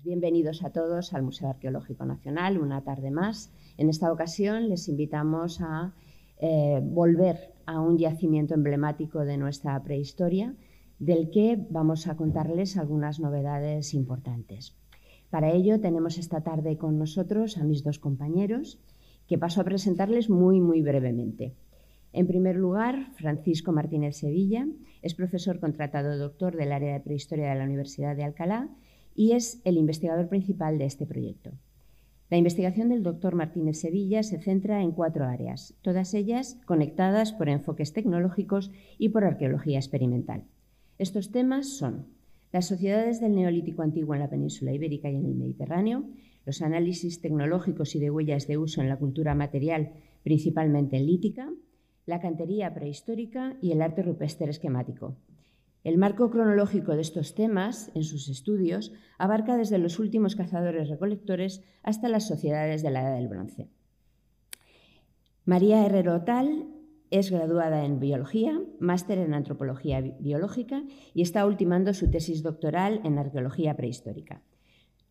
Bienvenidos a todos al Museo Arqueológico Nacional, una tarde más. En esta ocasión les invitamos a volver a un yacimiento emblemático de nuestra prehistoria, del que vamos a contarles algunas novedades importantes. Para ello tenemos esta tarde con nosotros a mis dos compañeros, que paso a presentarles muy brevemente. En primer lugar, Francisco Martínez Sevilla es profesor contratado doctor del área de prehistoria de la Universidad de Alcalá y es el investigador principal de este proyecto. La investigación del doctor Martínez Sevilla se centra en 4 áreas, todas ellas conectadas por enfoques tecnológicos y por arqueología experimental. Estos temas son las sociedades del Neolítico antiguo en la península ibérica y en el Mediterráneo, los análisis tecnológicos y de huellas de uso en la cultura material, principalmente lítica, la cantería prehistórica y el arte rupestre esquemático. El marco cronológico de estos temas, en sus estudios, abarca desde los últimos cazadores-recolectores hasta las sociedades de la Edad del Bronce. María Herrero Tal es graduada en Biología, máster en Antropología Biológica y está ultimando su tesis doctoral en Arqueología Prehistórica.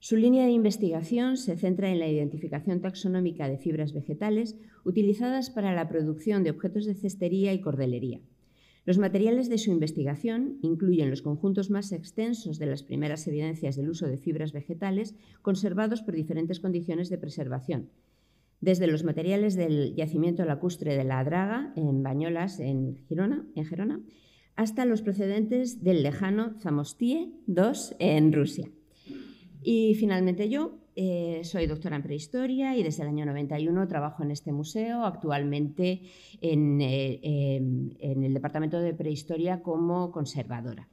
Su línea de investigación se centra en la identificación taxonómica de fibras vegetales utilizadas para la producción de objetos de cestería y cordelería. Los materiales de su investigación incluyen los conjuntos más extensos de las primeras evidencias del uso de fibras vegetales conservados por diferentes condiciones de preservación, desde los materiales del yacimiento lacustre de la Draga, en Bañolas, en Gerona, hasta los procedentes del lejano Zamostie II en Rusia. Y finalmente yo soy doctora en prehistoria y desde el año 91 trabajo en este museo, actualmente en el departamento de prehistoria como conservadora.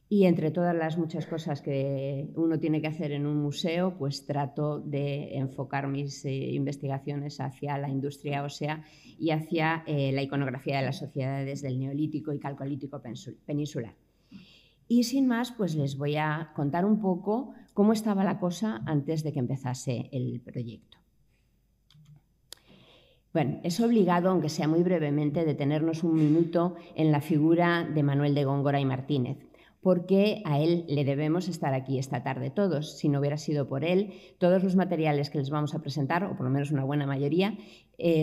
Y entre todas las muchas cosas que uno tiene que hacer en un museo, pues trato de enfocar mis investigaciones hacia la industria ósea y hacia la iconografía de las sociedades del Neolítico y Calcolítico peninsular. Y sin más, pues les voy a contar un poco cómo estaba la cosa antes de que empezase el proyecto. Bueno, es obligado, aunque sea muy brevemente, detenernos un minuto en la figura de Manuel de Góngora y Martínez, porque a él le debemos estar aquí esta tarde todos. Si no hubiera sido por él, todos los materiales que les vamos a presentar, o por lo menos una buena mayoría,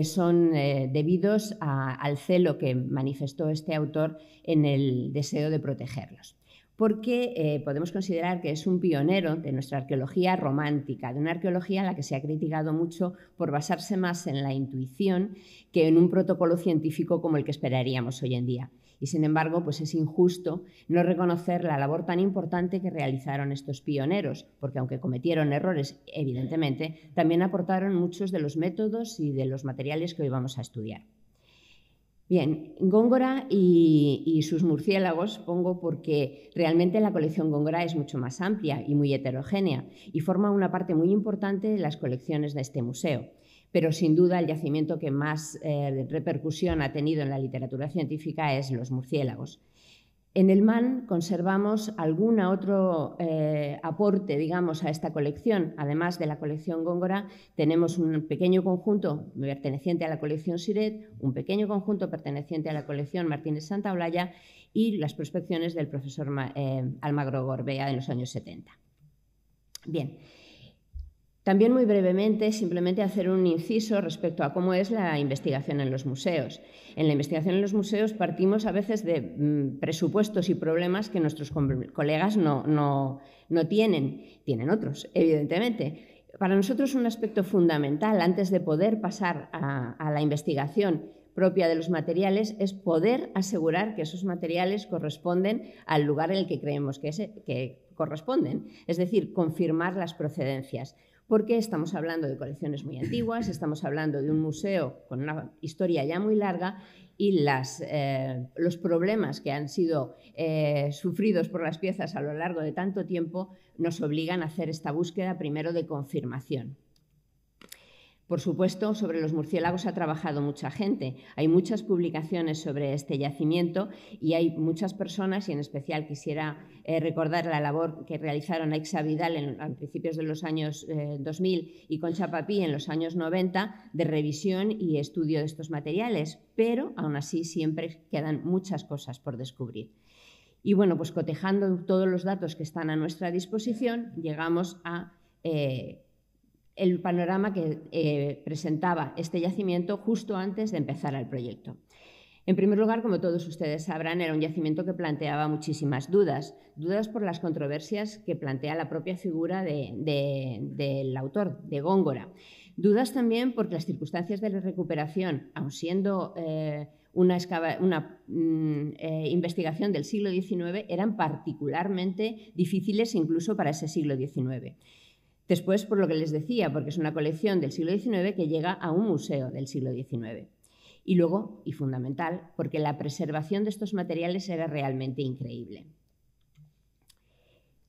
son debidos al celo que manifestó este autor en el deseo de protegerlos. Porque podemos considerar que es un pionero de nuestra arqueología romántica, de una arqueología en la que se ha criticado mucho por basarse más en la intuición que en un protocolo científico como el que esperaríamos hoy en día. Y sin embargo, pues es injusto no reconocer la labor tan importante que realizaron estos pioneros, porque aunque cometieron errores, evidentemente, también aportaron muchos de los métodos y de los materiales que hoy vamos a estudiar. Bien, Góngora y sus murciélagos pongo porque realmente la colección Góngora es mucho más amplia y muy heterogénea y forma una parte muy importante de las colecciones de este museo. Pero sin duda el yacimiento que más repercusión ha tenido en la literatura científica es los murciélagos. En el MAN conservamos algún otro aporte, digamos, a esta colección. Además de la colección Góngora, tenemos un pequeño conjunto perteneciente a la colección Siret, un pequeño conjunto perteneciente a la colección Martínez Santaolalla y las prospecciones del profesor Almagro Gorbea en los años 70. Bien. También muy brevemente, simplemente hacer un inciso respecto a cómo es la investigación en los museos. En la investigación en los museos partimos a veces de presupuestos y problemas que nuestros colegas no tienen. Tienen otros, evidentemente. Para nosotros un aspecto fundamental antes de poder pasar a la investigación propia de los materiales es poder asegurar que esos materiales corresponden al lugar en el que creemos que corresponden, es decir, confirmar las procedencias. Porque estamos hablando de colecciones muy antiguas, estamos hablando de un museo con una historia ya muy larga y los problemas que han sido sufridos por las piezas a lo largo de tanto tiempo nos obligan a hacer esta búsqueda primero de confirmación. Por supuesto, sobre los murciélagos ha trabajado mucha gente. Hay muchas publicaciones sobre este yacimiento y hay muchas personas, y en especial quisiera recordar la labor que realizaron Aixa Vidal a principios de los años 2000 y Concha Papí en los años 90, de revisión y estudio de estos materiales, pero aún así siempre quedan muchas cosas por descubrir. Y bueno, pues cotejando todos los datos que están a nuestra disposición, llegamos a el panorama que presentaba este yacimiento justo antes de empezar el proyecto. En primer lugar, como todos ustedes sabrán, era un yacimiento que planteaba muchísimas dudas por las controversias que plantea la propia figura del autor, de Góngora. Dudas también porque las circunstancias de la recuperación, aun siendo una investigación del siglo XIX, eran particularmente difíciles incluso para ese siglo XIX. Después, por lo que les decía, porque es una colección del siglo XIX que llega a un museo del siglo XIX. Y luego, y fundamental, porque la preservación de estos materiales era realmente increíble.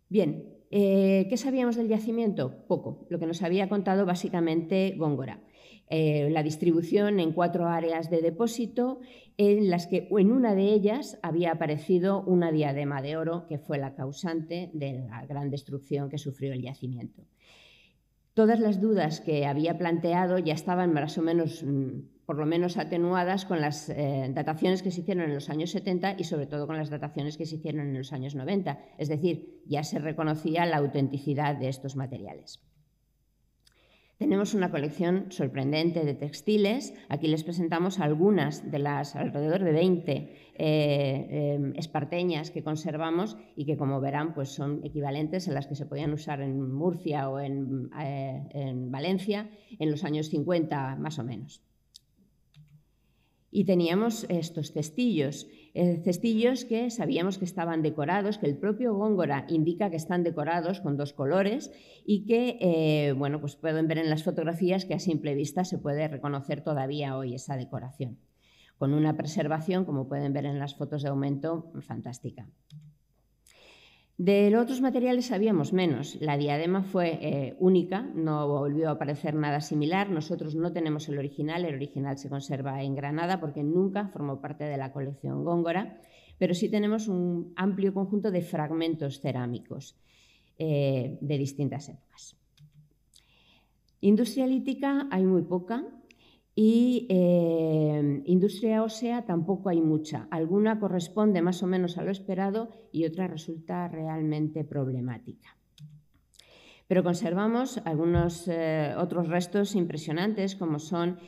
Bien, ¿qué sabíamos del yacimiento? Poco. Lo que nos había contado básicamente Góngora. La distribución en 4 áreas de depósito, en las que en una de ellas había aparecido una diadema de oro, que fue la causante de la gran destrucción que sufrió el yacimiento. Todas las dudas que había planteado ya estaban más o menos, por lo menos atenuadas con las dataciones que se hicieron en los años 70 y sobre todo con las dataciones que se hicieron en los años 90. Es decir, ya se reconocía la autenticidad de estos materiales. Tenemos una colección sorprendente de textiles. Aquí les presentamos algunas de las alrededor de 20 esparteñas que conservamos y que, como verán, pues son equivalentes a las que se podían usar en Murcia o en Valencia en los años 50 más o menos. Y teníamos estos cestillos que sabíamos que estaban decorados, que el propio Góngora indica que están decorados con 2 colores y que, bueno, pues pueden ver en las fotografías que a simple vista se puede reconocer todavía hoy esa decoración, con una preservación, como pueden ver en las fotos de aumento, fantástica. De los otros materiales sabíamos menos. La diadema fue única, no volvió a aparecer nada similar. Nosotros no tenemos el original se conserva en Granada porque nunca formó parte de la colección Góngora, pero sí tenemos un amplio conjunto de fragmentos cerámicos de distintas épocas. Industria lítica hay muy poca. Y industria ósea tampoco hay mucha. Alguna corresponde más o menos a lo esperado y otra resulta realmente problemática. Pero conservamos algunos otros restos impresionantes, como son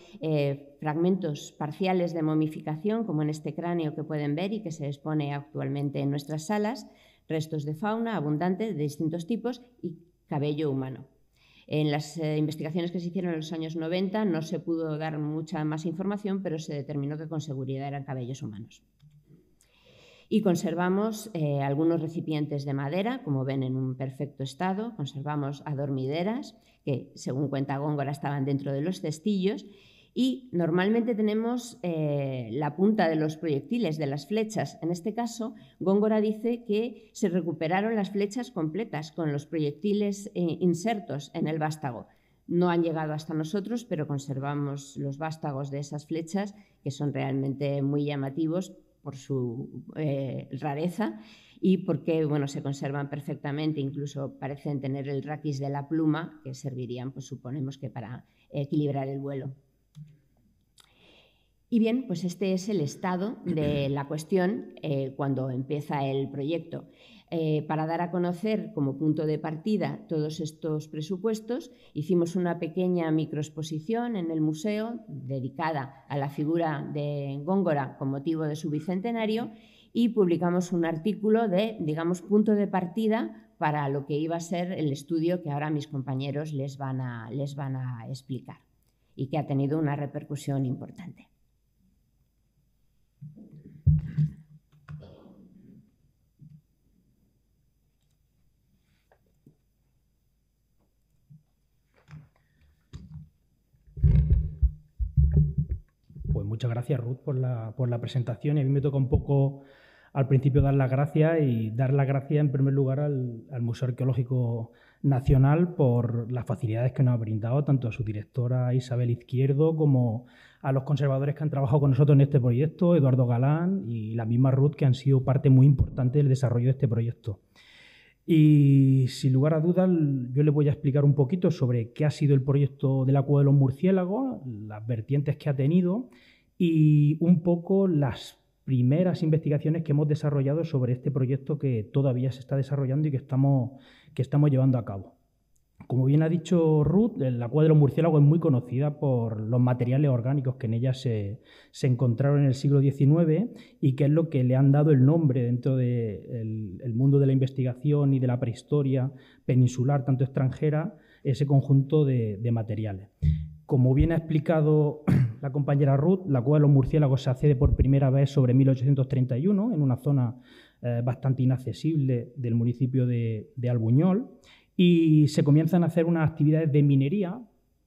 fragmentos parciales de momificación, como en este cráneo que pueden ver y que se expone actualmente en nuestras salas, restos de fauna abundante de distintos tipos y cabello humano. En las investigaciones que se hicieron en los años 90 no se pudo dar mucha más información, pero se determinó que con seguridad eran cabellos humanos. Y conservamos algunos recipientes de madera, como ven, en un perfecto estado. Conservamos adormideras, que según cuenta Góngora estaban dentro de los cestillos. Y normalmente tenemos la punta de los proyectiles, de las flechas. En este caso, Góngora dice que se recuperaron las flechas completas con los proyectiles insertos en el vástago. No han llegado hasta nosotros, pero conservamos los vástagos de esas flechas, que son realmente muy llamativos por su rareza y porque, bueno, se conservan perfectamente, incluso parecen tener el raquis de la pluma, que servirían, pues suponemos que para equilibrar el vuelo. Y bien, pues este es el estado de la cuestión cuando empieza el proyecto. Para dar a conocer como punto de partida todos estos presupuestos, hicimos una pequeña microexposición en el museo dedicada a la figura de Góngora con motivo de su bicentenario y publicamos un artículo de, digamos, punto de partida para lo que iba a ser el estudio que ahora mis compañeros les van a explicar y que ha tenido una repercusión importante. Pues muchas gracias, Ruth, por la presentación. Y a mí me toca un poco al principio dar las gracias y dar las gracias en primer lugar al Museo Arqueológico Nacional por las facilidades que nos ha brindado, tanto a su directora Isabel Izquierdo como a los conservadores que han trabajado con nosotros en este proyecto, Eduardo Galán y la misma Ruth, que han sido parte muy importante del desarrollo de este proyecto. Y sin lugar a dudas, yo les voy a explicar un poquito sobre qué ha sido el proyecto de la Cueva de los Murciélagos, las vertientes que ha tenido y un poco las primeras investigaciones que hemos desarrollado sobre este proyecto que todavía se está desarrollando y que estamos llevando a cabo. Como bien ha dicho Ruth, la cueva de los murciélagos es muy conocida por los materiales orgánicos que en ella se encontraron en el siglo XIX y que es lo que le han dado el nombre dentro del mundo de la investigación y de la prehistoria peninsular, tanto extranjera, ese conjunto de materiales. Como bien ha explicado la compañera Ruth, la cueva de los murciélagos se accede por primera vez sobre 1831 en una zona bastante inaccesible del municipio de Albuñol, y se comienzan a hacer unas actividades de minería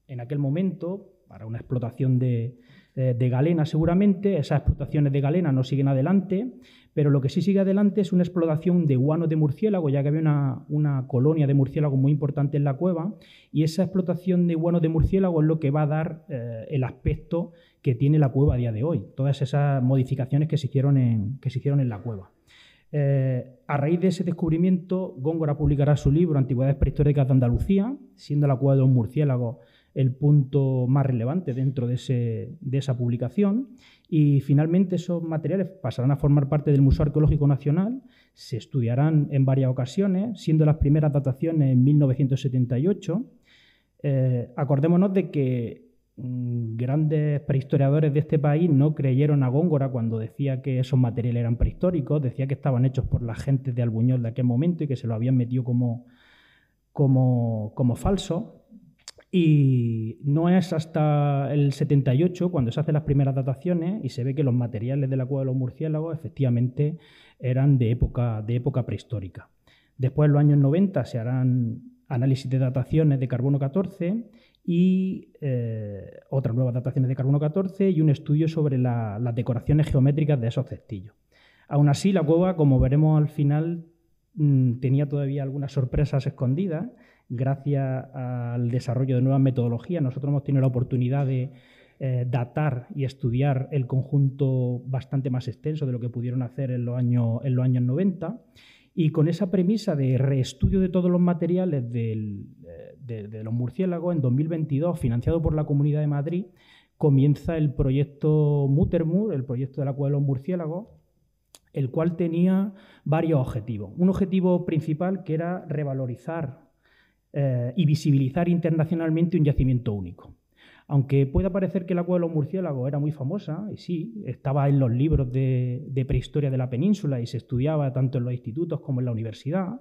en aquel momento para una explotación de galena seguramente. Esas explotaciones de galena no siguen adelante, pero lo que sí sigue adelante es una explotación de guanos de murciélago, ya que había una colonia de murciélagos muy importante en la cueva, y esa explotación de guanos de murciélago es lo que va a dar el aspecto que tiene la cueva a día de hoy, todas esas modificaciones que se hicieron en la cueva. A raíz de ese descubrimiento, Góngora publicará su libro Antigüedades prehistóricas de Andalucía, siendo la cueva de los murciélagos el punto más relevante dentro de esa publicación, y finalmente esos materiales pasarán a formar parte del Museo Arqueológico Nacional, se estudiarán en varias ocasiones, siendo las primeras dataciones en 1978. Acordémonos de que grandes prehistoriadores de este país no creyeron a Góngora cuando decía que esos materiales eran prehistóricos, decía que estaban hechos por la gente de Albuñol de aquel momento y que se lo habían metido como falso. Y no es hasta el 78 cuando se hacen las primeras dataciones y se ve que los materiales de la cueva de los murciélagos efectivamente eran de época prehistórica. Después, en los años 90, se harán análisis de dataciones de carbono 14 y otras nuevas dataciones de carbono 14 y un estudio sobre las decoraciones geométricas de esos cestillos. Aún así, la cueva, como veremos al final, tenía todavía algunas sorpresas escondidas. Gracias al desarrollo de nuevas metodologías, nosotros hemos tenido la oportunidad de datar y estudiar el conjunto bastante más extenso de lo que pudieron hacer en los años 90. Y con esa premisa de reestudio de todos los materiales de los murciélagos, en 2022, financiado por la Comunidad de Madrid, comienza el proyecto Mutermur, el proyecto de la cueva de los murciélagos, el cual tenía varios objetivos. Un objetivo principal que era revalorizar y visibilizar internacionalmente un yacimiento único. Aunque pueda parecer que la cueva de los murciélagos era muy famosa, y sí, estaba en los libros de prehistoria de la península y se estudiaba tanto en los institutos como en la universidad,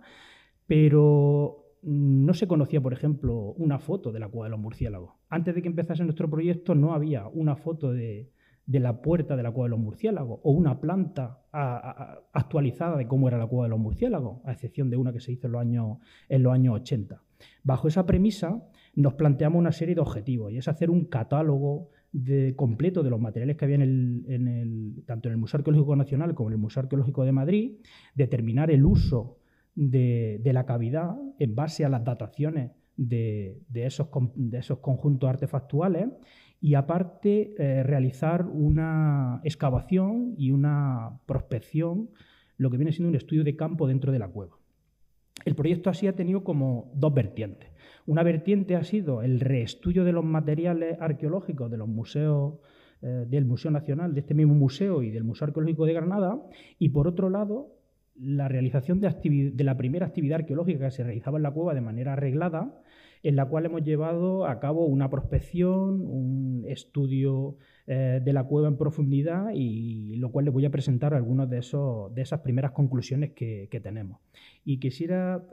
pero no se conocía, por ejemplo, una foto de la cueva de los murciélagos. Antes de que empezase nuestro proyecto no había una foto de la puerta de la cueva de los murciélagos o una planta actualizada de cómo era la cueva de los murciélagos, a excepción de una que se hizo en los años 80. Bajo esa premisa nos planteamos una serie de objetivos y es hacer un catálogo completo de los materiales que había tanto en el Museo Arqueológico Nacional como en el Museo Arqueológico de Madrid, determinar el uso de la cavidad en base a las dataciones de esos conjuntos artefactuales y aparte realizar una excavación y una prospección, lo que viene siendo un estudio de campo dentro de la cueva. El proyecto así ha tenido como dos vertientes. Una vertiente ha sido el reestudio de los materiales arqueológicos de los museos, del Museo Nacional, de este mismo museo y del Museo Arqueológico de Granada, y por otro lado, la realización de la primera actividad arqueológica que se realizaba en la cueva de manera arreglada, en la cual hemos llevado a cabo una prospección, un estudio de la cueva en profundidad, y lo cual les voy a presentar algunas de esas primeras conclusiones que tenemos. Y quisiera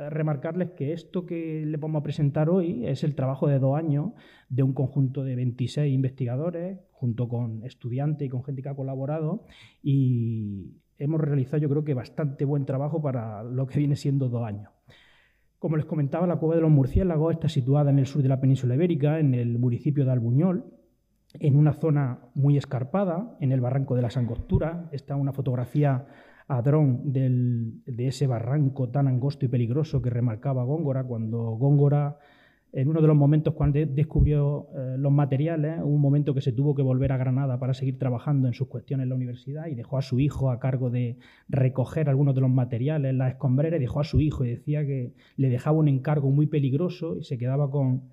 remarcarles que esto que les vamos a presentar hoy es el trabajo de 2 años de un conjunto de 26 investigadores, junto con estudiantes y con gente que ha colaborado, y hemos realizado, yo creo que bastante buen trabajo para lo que viene siendo 2 años. Como les comentaba, la cueva de los murciélagos está situada en el sur de la península ibérica, en el municipio de Albuñol, en una zona muy escarpada, en el barranco de las Angosturas. Está una fotografía a dron de ese barranco tan angosto y peligroso que remarcaba Góngora cuando Góngora, en uno de los momentos cuando descubrió los materiales, un momento que se tuvo que volver a Granada para seguir trabajando en sus cuestiones en la universidad y dejó a su hijo a cargo de recoger algunos de los materiales, las escombreras, y dejó a su hijo y decía que le dejaba un encargo muy peligroso y se quedaba con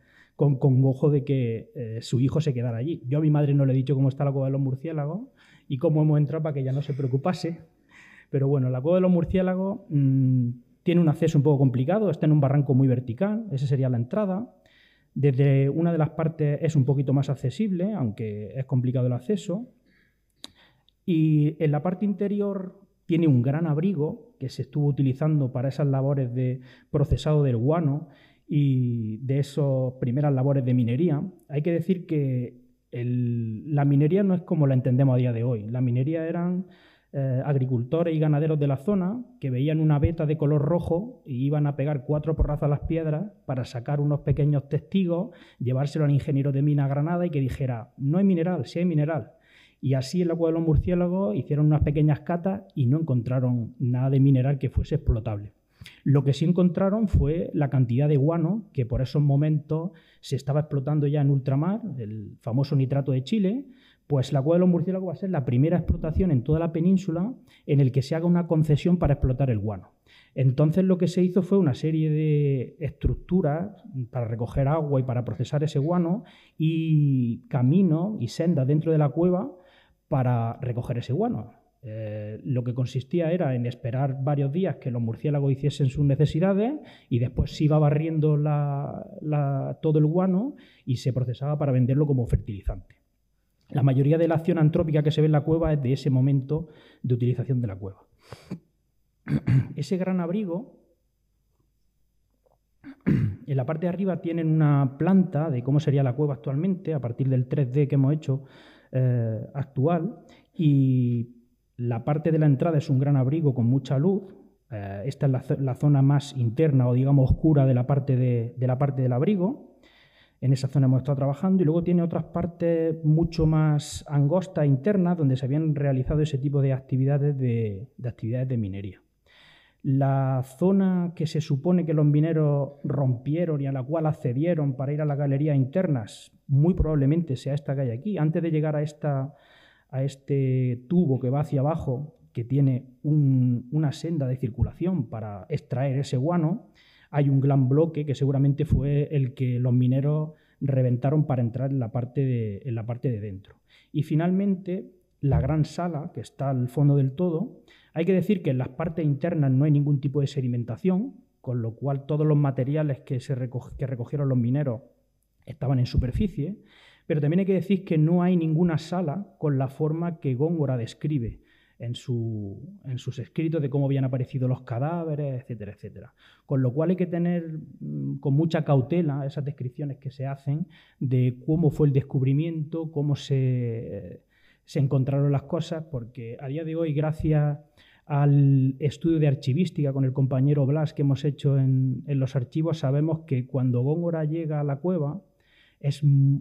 con congojo de que su hijo se quedara allí. Yo a mi madre no le he dicho cómo está la cueva de los murciélagos y cómo hemos entrado para que ella no se preocupase. Pero bueno, la cueva de los murciélagos tiene un acceso un poco complicado, está en un barranco muy vertical, esa sería la entrada. Desde una de las partes es un poquito más accesible, aunque es complicado el acceso. Y en la parte interior tiene un gran abrigo que se estuvo utilizando para esas labores de procesado del guano y de esas primeras labores de minería. Hay que decir que la minería no es como la entendemos a día de hoy. La minería eran agricultores y ganaderos de la zona que veían una veta de color rojo y iban a pegar 4 porrazos a las piedras para sacar unos pequeños testigos, llevárselo al ingeniero de mina a Granada y que dijera, no hay mineral, sí hay mineral. Y así en la cueva de los murciélagos hicieron unas pequeñas catas y no encontraron nada de mineral que fuese explotable. Lo que sí encontraron fue la cantidad de guano que por esos momentos se estaba explotando ya en ultramar, el famoso nitrato de Chile. Pues la cueva de los murciélagos va a ser la primera explotación en toda la península en el que se haga una concesión para explotar el guano. Entonces lo que se hizo fue una serie de estructuras para recoger agua y para procesar ese guano y caminos y sendas dentro de la cueva para recoger ese guano. Lo que consistía era en esperar varios días que los murciélagos hiciesen sus necesidades y después se iba barriendo todo el guano y se procesaba para venderlo como fertilizante. La mayoría de la acción antrópica que se ve en la cueva es de ese momento de utilización de la cueva. Ese gran abrigo, en la parte de arriba tienen una planta de cómo sería la cueva actualmente, a partir del 3D que hemos hecho actual, y la parte de la entrada es un gran abrigo con mucha luz. Esta es la zona más interna o digamos oscura de la parte del abrigo. En esa zona hemos estado trabajando y luego tiene otras partes mucho más angostas internas donde se habían realizado ese tipo de actividades de minería. La zona que se supone que los mineros rompieron y a la cual accedieron para ir a las galerías internas, muy probablemente sea esta que hay aquí. Antes de llegar a este tubo que va hacia abajo, que tiene una senda de circulación para extraer ese guano, hay un gran bloque que seguramente fue el que los mineros reventaron para entrar en la parte de dentro. Y finalmente, la gran sala, que está al fondo del todo, hay que decir que en las partes internas no hay ningún tipo de sedimentación, con lo cual todos los materiales que recogieron los mineros estaban en superficie, pero también hay que decir que no hay ninguna sala con la forma que Góngora describe en sus escritos de cómo habían aparecido los cadáveres, etcétera, etcétera. Con lo cual hay que tener con mucha cautela esas descripciones que se hacen de cómo fue el descubrimiento, cómo se encontraron las cosas, porque a día de hoy, gracias al estudio de archivística con el compañero Blas que hemos hecho en los archivos, sabemos que cuando Góngora llega a la cueva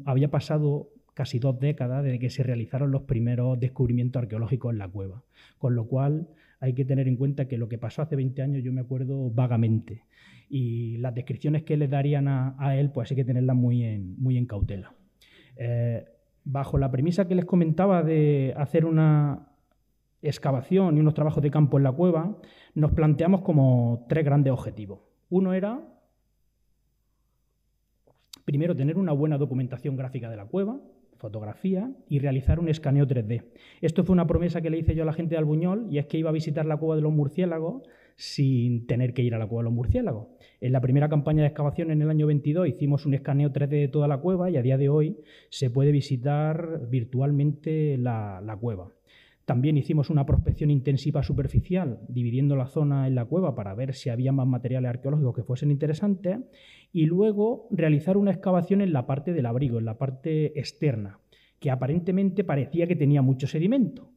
había pasado casi 2 décadas desde que se realizaron los primeros descubrimientos arqueológicos en la cueva. Con lo cual hay que tener en cuenta que lo que pasó hace 20 años yo me acuerdo vagamente. Y las descripciones que le darían a él pues hay que tenerlas muy en cautela. Bajo la premisa que les comentaba de hacer una excavación y unos trabajos de campo en la cueva, nos planteamos como 3 grandes objetivos. Uno era, primero, tener una buena documentación gráfica de la cueva, fotografía, y realizar un escaneo 3D. Esto fue una promesa que le hice yo a la gente de Albuñol, y es que iba a visitar la cueva de los murciélagos sin tener que ir a la cueva de los murciélagos. En la primera campaña de excavación en el año 22 hicimos un escaneo 3D de toda la cueva y a día de hoy se puede visitar virtualmente la cueva. También hicimos una prospección intensiva superficial, dividiendo la zona en la cueva para ver si había más materiales arqueológicos que fuesen interesantes, y luego realizar una excavación en la parte del abrigo, en la parte externa, que aparentemente parecía que tenía mucho sedimento,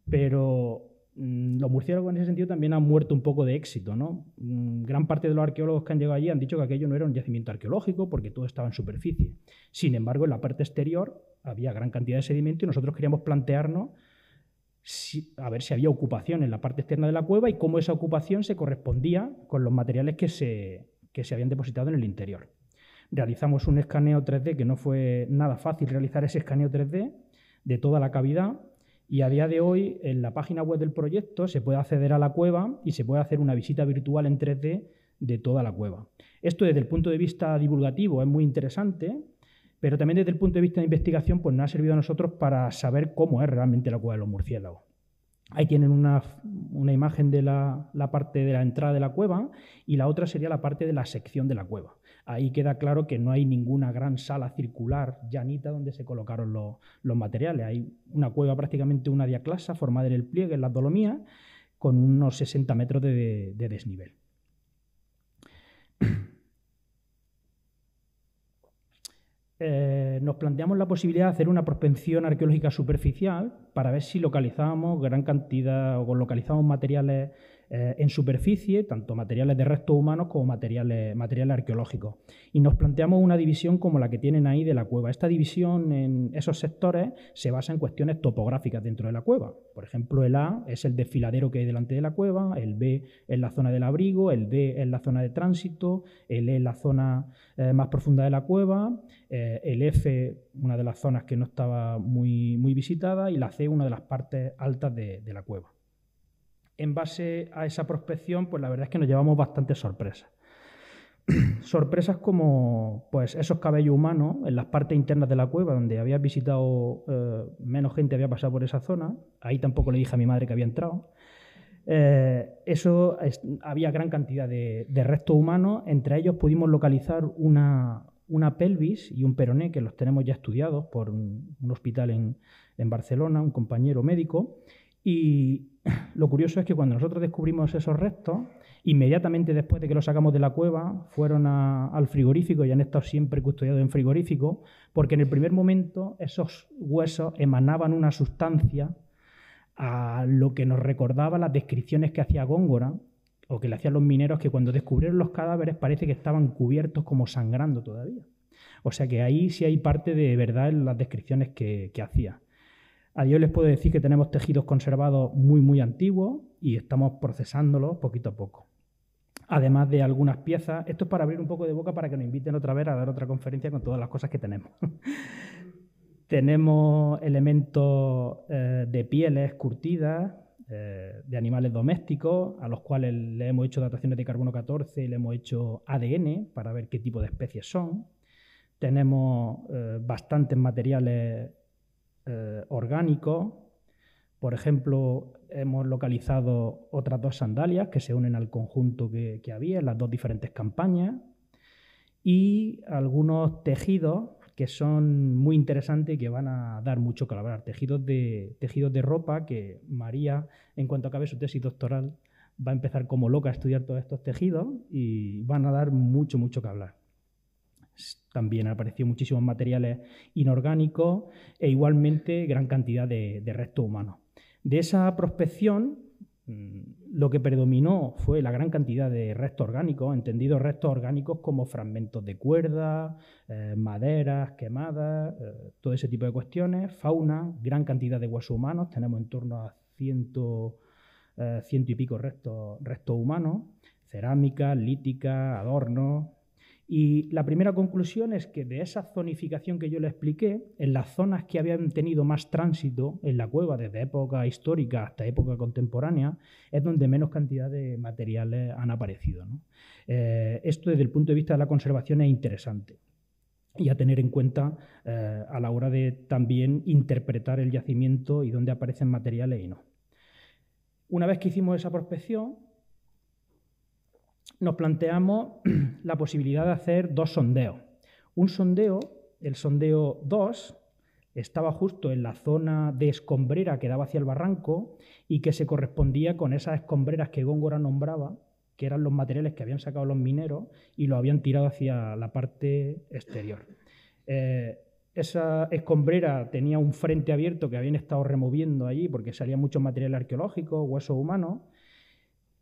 pero los murciélagos en ese sentido también han muerto un poco de éxito, ¿no? Gran parte de los arqueólogos que han llegado allí han dicho que aquello no era un yacimiento arqueológico porque todo estaba en superficie. Sin embargo, en la parte exterior había gran cantidad de sedimento y nosotros queríamos plantearnos a ver si había ocupación en la parte externa de la cueva y cómo esa ocupación se correspondía con los materiales que se habían depositado en el interior. Realizamos un escaneo 3D, que no fue nada fácil realizar ese escaneo 3D de toda la cavidad, y a día de hoy en la página web del proyecto se puede acceder a la cueva y se puede hacer una visita virtual en 3D de toda la cueva. Esto desde el punto de vista divulgativo es muy interesante, pero también desde el punto de vista de investigación pues nos ha servido a nosotros para saber cómo es realmente la cueva de los murciélagos. Ahí tienen una imagen de la parte de la entrada de la cueva y la otra sería la parte de la sección de la cueva. Ahí queda claro que no hay ninguna gran sala circular llanita donde se colocaron los materiales. Hay una cueva prácticamente una diaclasa formada en el pliegue, en las Dolomías, con unos 60 metros de desnivel. Nos planteamos la posibilidad de hacer una prospección arqueológica superficial para ver si localizábamos gran cantidad o localizábamos materiales en superficie, tanto materiales de restos humanos como materiales arqueológicos. Y nos planteamos una división como la que tienen ahí de la cueva. Esta división en esos sectores se basa en cuestiones topográficas dentro de la cueva. Por ejemplo, el A es el desfiladero que hay delante de la cueva, el B es la zona del abrigo, el D es la zona de tránsito, el E es la zona más profunda de la cueva, el F, una de las zonas que no estaba muy visitada, y la C, una de las partes altas de la cueva. En base a esa prospección, pues la verdad es que nos llevamos bastantes sorpresas. Sorpresas como pues, esos cabellos humanos en las partes internas de la cueva, donde había visitado, menos gente había pasado por esa zona. Ahí tampoco le dije a mi madre que había entrado. Había gran cantidad de restos humanos. Entre ellos pudimos localizar una pelvis y un peroné, que los tenemos ya estudiados por un hospital en Barcelona, un compañero médico. Y lo curioso es que cuando nosotros descubrimos esos restos, inmediatamente después de que los sacamos de la cueva, fueron al frigorífico y han estado siempre custodiados en frigorífico, porque en el primer momento esos huesos emanaban una sustancia a lo que nos recordaba las descripciones que hacía Góngora, o que le hacían los mineros, que cuando descubrieron los cadáveres parece que estaban cubiertos como sangrando todavía. O sea que ahí sí hay parte de verdad en las descripciones que hacía. A día de hoy les puedo decir que tenemos tejidos conservados muy antiguos y estamos procesándolos poquito a poco. Además de algunas piezas, esto es para abrir un poco de boca para que nos inviten otra vez a dar otra conferencia con todas las cosas que tenemos. Tenemos elementos de pieles curtidas, de animales domésticos, a los cuales le hemos hecho dataciones de carbono 14 y le hemos hecho ADN para ver qué tipo de especies son. Tenemos bastantes materiales orgánicos. Por ejemplo, hemos localizado otras 2 sandalias que se unen al conjunto que había en las 2 diferentes campañas, y algunos tejidos que son muy interesantes y que van a dar mucho que hablar. Tejidos de ropa que María, en cuanto acabe su tesis doctoral, va a empezar como loca a estudiar todos estos tejidos y van a dar mucho que hablar. También han aparecido muchísimos materiales inorgánicos e igualmente gran cantidad de restos humanos. De esa prospección, lo que predominó fue la gran cantidad de restos orgánicos, entendidos restos orgánicos como fragmentos de cuerda, maderas quemadas, todo ese tipo de cuestiones, fauna, gran cantidad de huesos humanos, tenemos en torno a ciento y pico restos humanos, cerámica, lítica, adornos. Y la primera conclusión es que de esa zonificación que yo le expliqué, en las zonas que habían tenido más tránsito en la cueva, desde época histórica hasta época contemporánea, es donde menos cantidad de materiales han aparecido, ¿no? Esto desde el punto de vista de la conservación es interesante y a tener en cuenta a la hora de también interpretar el yacimiento y dónde aparecen materiales y no. Una vez que hicimos esa prospección, nos planteamos la posibilidad de hacer 2 sondeos. Un sondeo, el sondeo 2, estaba justo en la zona de escombrera que daba hacia el barranco y que se correspondía con esas escombreras que Góngora nombraba, que eran los materiales que habían sacado los mineros y los habían tirado hacia la parte exterior. Esa escombrera tenía un frente abierto que habían estado removiendo allí porque salía mucho material arqueológico, huesos humanos.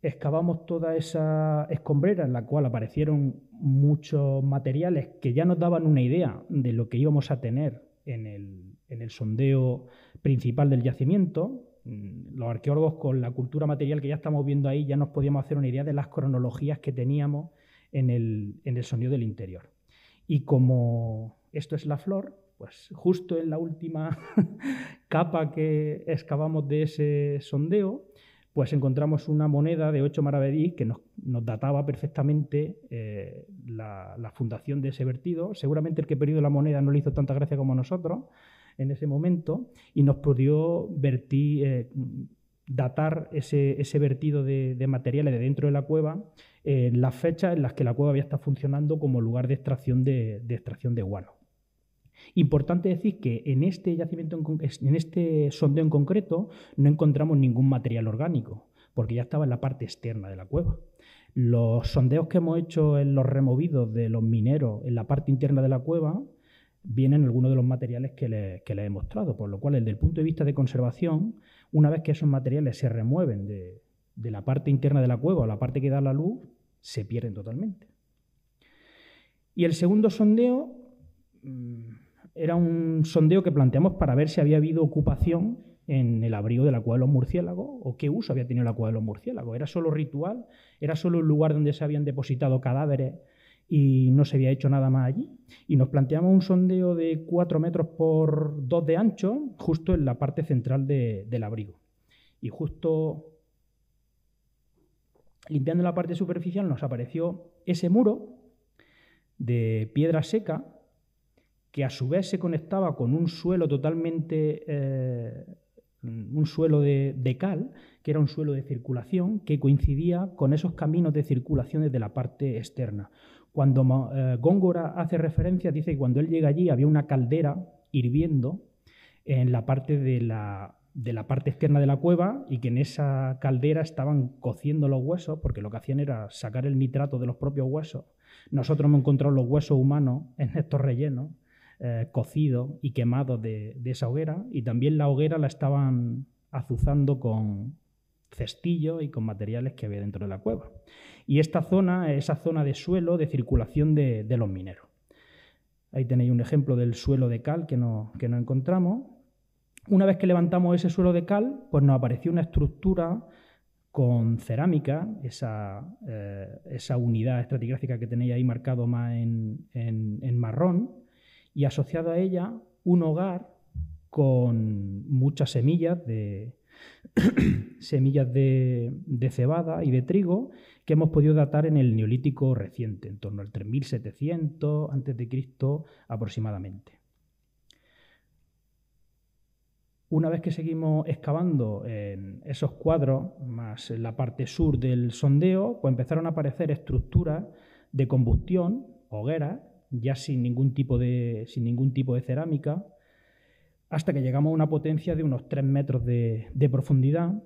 Excavamos toda esa escombrera en la cual aparecieron muchos materiales que ya nos daban una idea de lo que íbamos a tener en el sondeo principal del yacimiento. Los arqueólogos, con la cultura material que ya estamos viendo ahí, ya nos podíamos hacer una idea de las cronologías que teníamos en el sondeo del interior. Y como esto es la flor, pues justo en la última capa que excavamos de ese sondeo, pues encontramos una moneda de 8 maravedís que nos databa perfectamente la fundación de ese vertido. Seguramente el que perdió la moneda no le hizo tanta gracia como nosotros en ese momento y nos pudo datar ese vertido de materiales de dentro de la cueva en las fechas en las que la cueva había estado funcionando como lugar de extracción de guano. Importante decir que en este yacimiento, en este sondeo en concreto, no encontramos ningún material orgánico, porque ya estaba en la parte externa de la cueva. Los sondeos que hemos hecho en los removidos de los mineros en la parte interna de la cueva vienen algunos de los materiales que les he mostrado, por lo cual, desde el punto de vista de conservación, una vez que esos materiales se remueven de la parte interna de la cueva o la parte que da la luz, se pierden totalmente. Y el segundo sondeo era un sondeo que planteamos para ver si había habido ocupación en el abrigo de la cueva de los murciélagos o qué uso había tenido la cueva de los murciélagos. ¿Era solo ritual? ¿Era solo un lugar donde se habían depositado cadáveres y no se había hecho nada más allí? Y nos planteamos un sondeo de 4 metros por 2 de ancho justo en la parte central del abrigo. Y justo limpiando la parte superficial nos apareció ese muro de piedra seca que a su vez se conectaba con un suelo totalmente, un suelo de cal, que era un suelo de circulación, que coincidía con esos caminos de circulación desde la parte externa. Cuando Góngora hace referencia, dice que cuando él llega allí había una caldera hirviendo en la parte de la parte externa de la cueva y que en esa caldera estaban cociendo los huesos, porque lo que hacían era sacar el nitrato de los propios huesos. Nosotros hemos encontrado los huesos humanos en estos rellenos, cocidos y quemados de esa hoguera, y también la hoguera la estaban azuzando con cestillos y con materiales que había dentro de la cueva. Y esta zona es esa zona de suelo de circulación de los mineros. Ahí tenéis un ejemplo del suelo de cal que nos encontramos. Una vez que levantamos ese suelo de cal, pues nos apareció una estructura con cerámica, esa unidad estratigráfica que tenéis ahí marcado más en marrón, y asociado a ella un hogar con muchas semillas de cebada y de trigo que hemos podido datar en el Neolítico reciente, en torno al 3700 a.C. aproximadamente. Una vez que seguimos excavando en esos cuadros, más en la parte sur del sondeo, pues empezaron a aparecer estructuras de combustión, hogueras, ya sin ningún tipo de cerámica, hasta que llegamos a una potencia de unos 3 metros de profundidad,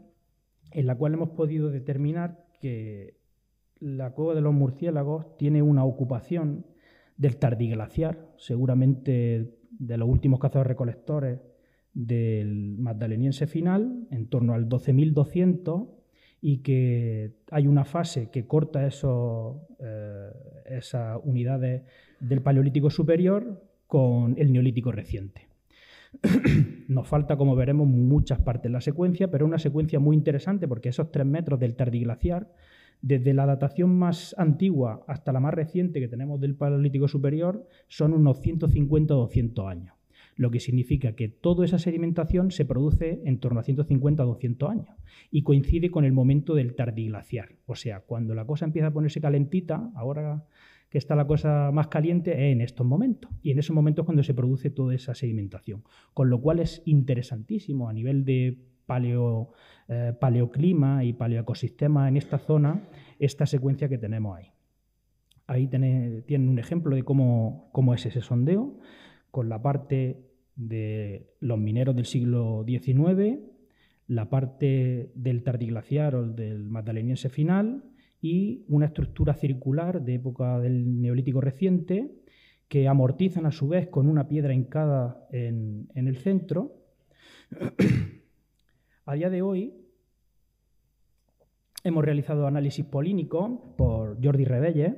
en la cual hemos podido determinar que la cueva de los murciélagos tiene una ocupación del tardiglaciar, seguramente de los últimos cazadores-recolectores del Magdaleniense final, en torno al 12.200, y que hay una fase que corta esas unidades del Paleolítico superior con el Neolítico reciente. Nos falta, como veremos, muchas partes en la secuencia, pero es una secuencia muy interesante porque esos 3 metros del tardiglaciar, desde la datación más antigua hasta la más reciente que tenemos del Paleolítico superior, son unos 150 o 200 años. Lo que significa que toda esa sedimentación se produce en torno a 150 o 200 años y coincide con el momento del tardiglaciar. O sea, cuando la cosa empieza a ponerse calentita, ahora que está la cosa más caliente, es en estos momentos. Y en esos momentos es cuando se produce toda esa sedimentación. Con lo cual es interesantísimo a nivel de paleoclima y paleoecosistema en esta zona, esta secuencia que tenemos ahí. Ahí tienen un ejemplo de cómo es ese sondeo, con la parte de los mineros del siglo XIX, la parte del tardiglaciar o del magdaleniense final y una estructura circular de época del Neolítico reciente que amortizan a su vez con una piedra hincada en el centro. A día de hoy hemos realizado análisis polínicos por Jordi Rebelles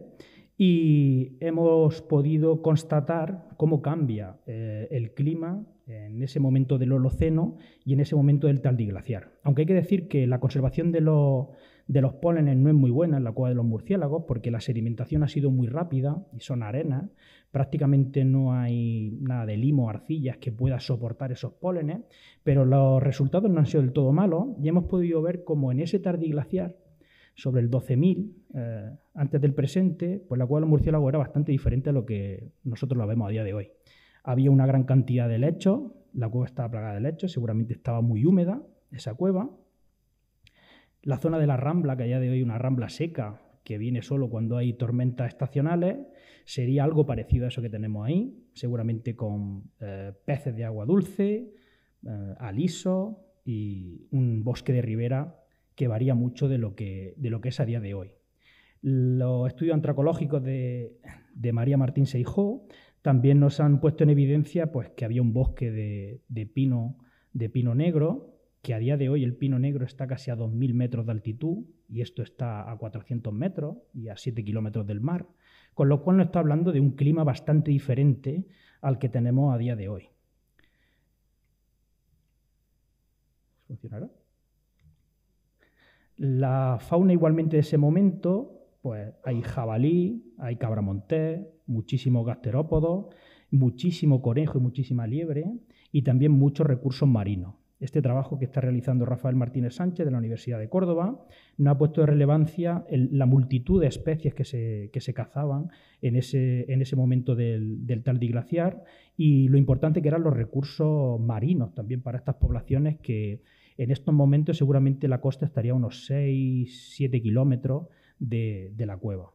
y hemos podido constatar cómo cambia el clima en ese momento del Holoceno y en ese momento del tardiglaciar. Aunque hay que decir que la conservación de los de los pólenes no es muy buena en la cueva de los murciélagos porque la sedimentación ha sido muy rápida y son arenas. Prácticamente no hay nada de limo o arcillas que pueda soportar esos pólenes, pero los resultados no han sido del todo malos y hemos podido ver cómo en ese tardiglaciar, sobre el 12.000, antes del presente, pues la cueva de los murciélagos era bastante diferente a lo que nosotros la vemos a día de hoy. Había una gran cantidad de lechos, la cueva estaba plagada de lechos, seguramente estaba muy húmeda esa cueva. La zona de la Rambla, que a día de hoy es una rambla seca, que viene solo cuando hay tormentas estacionales, sería algo parecido a eso que tenemos ahí, seguramente con peces de agua dulce, alisos y un bosque de ribera que varía mucho de lo que es a día de hoy. Los estudios antrocológicos de María Martín Seijó también nos han puesto en evidencia pues, que había un bosque de pino negro, que a día de hoy el pino negro está casi a 2.000 metros de altitud y esto está a 400 metros y a 7 kilómetros del mar, con lo cual nos está hablando de un clima bastante diferente al que tenemos a día de hoy. ¿Funcionará? La fauna igualmente de ese momento, pues hay jabalí, hay cabra montés, muchísimos gasterópodos, muchísimo conejo y muchísima liebre y también muchos recursos marinos. Este trabajo que está realizando Rafael Martínez Sánchez de la Universidad de Córdoba nos ha puesto de relevancia la multitud de especies que se cazaban en ese momento del tardiglaciar y lo importante que eran los recursos marinos también para estas poblaciones que en estos momentos seguramente la costa estaría a unos 6-7 kilómetros de la cueva.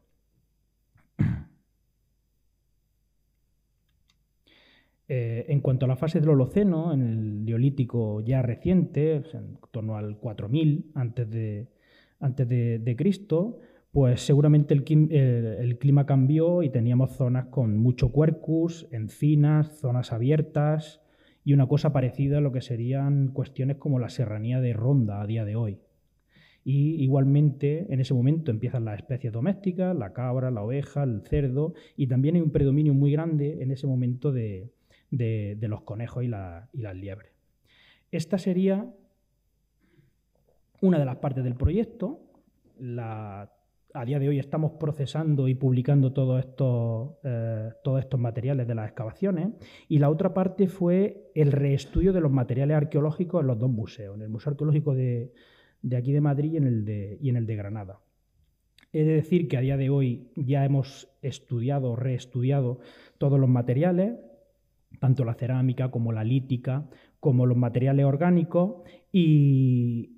En cuanto a la fase del Holoceno, en el Neolítico ya reciente, en torno al 4000 antes de Cristo, pues seguramente el clima cambió y teníamos zonas con mucho quercus, encinas, zonas abiertas y una cosa parecida a lo que serían cuestiones como la serranía de Ronda a día de hoy. Y igualmente en ese momento empiezan las especies domésticas, la cabra, la oveja, el cerdo, y también hay un predominio muy grande en ese momento de los conejos y las liebres. Esta sería una de las partes del proyecto. A día de hoy estamos procesando y publicando todos estos materiales de las excavaciones, y la otra parte fue el reestudio de los materiales arqueológicos en los dos museos, en el Museo Arqueológico de aquí de Madrid y en el de Granada. He de decir que a día de hoy ya hemos reestudiado todos los materiales, tanto la cerámica como la lítica, como los materiales orgánicos, y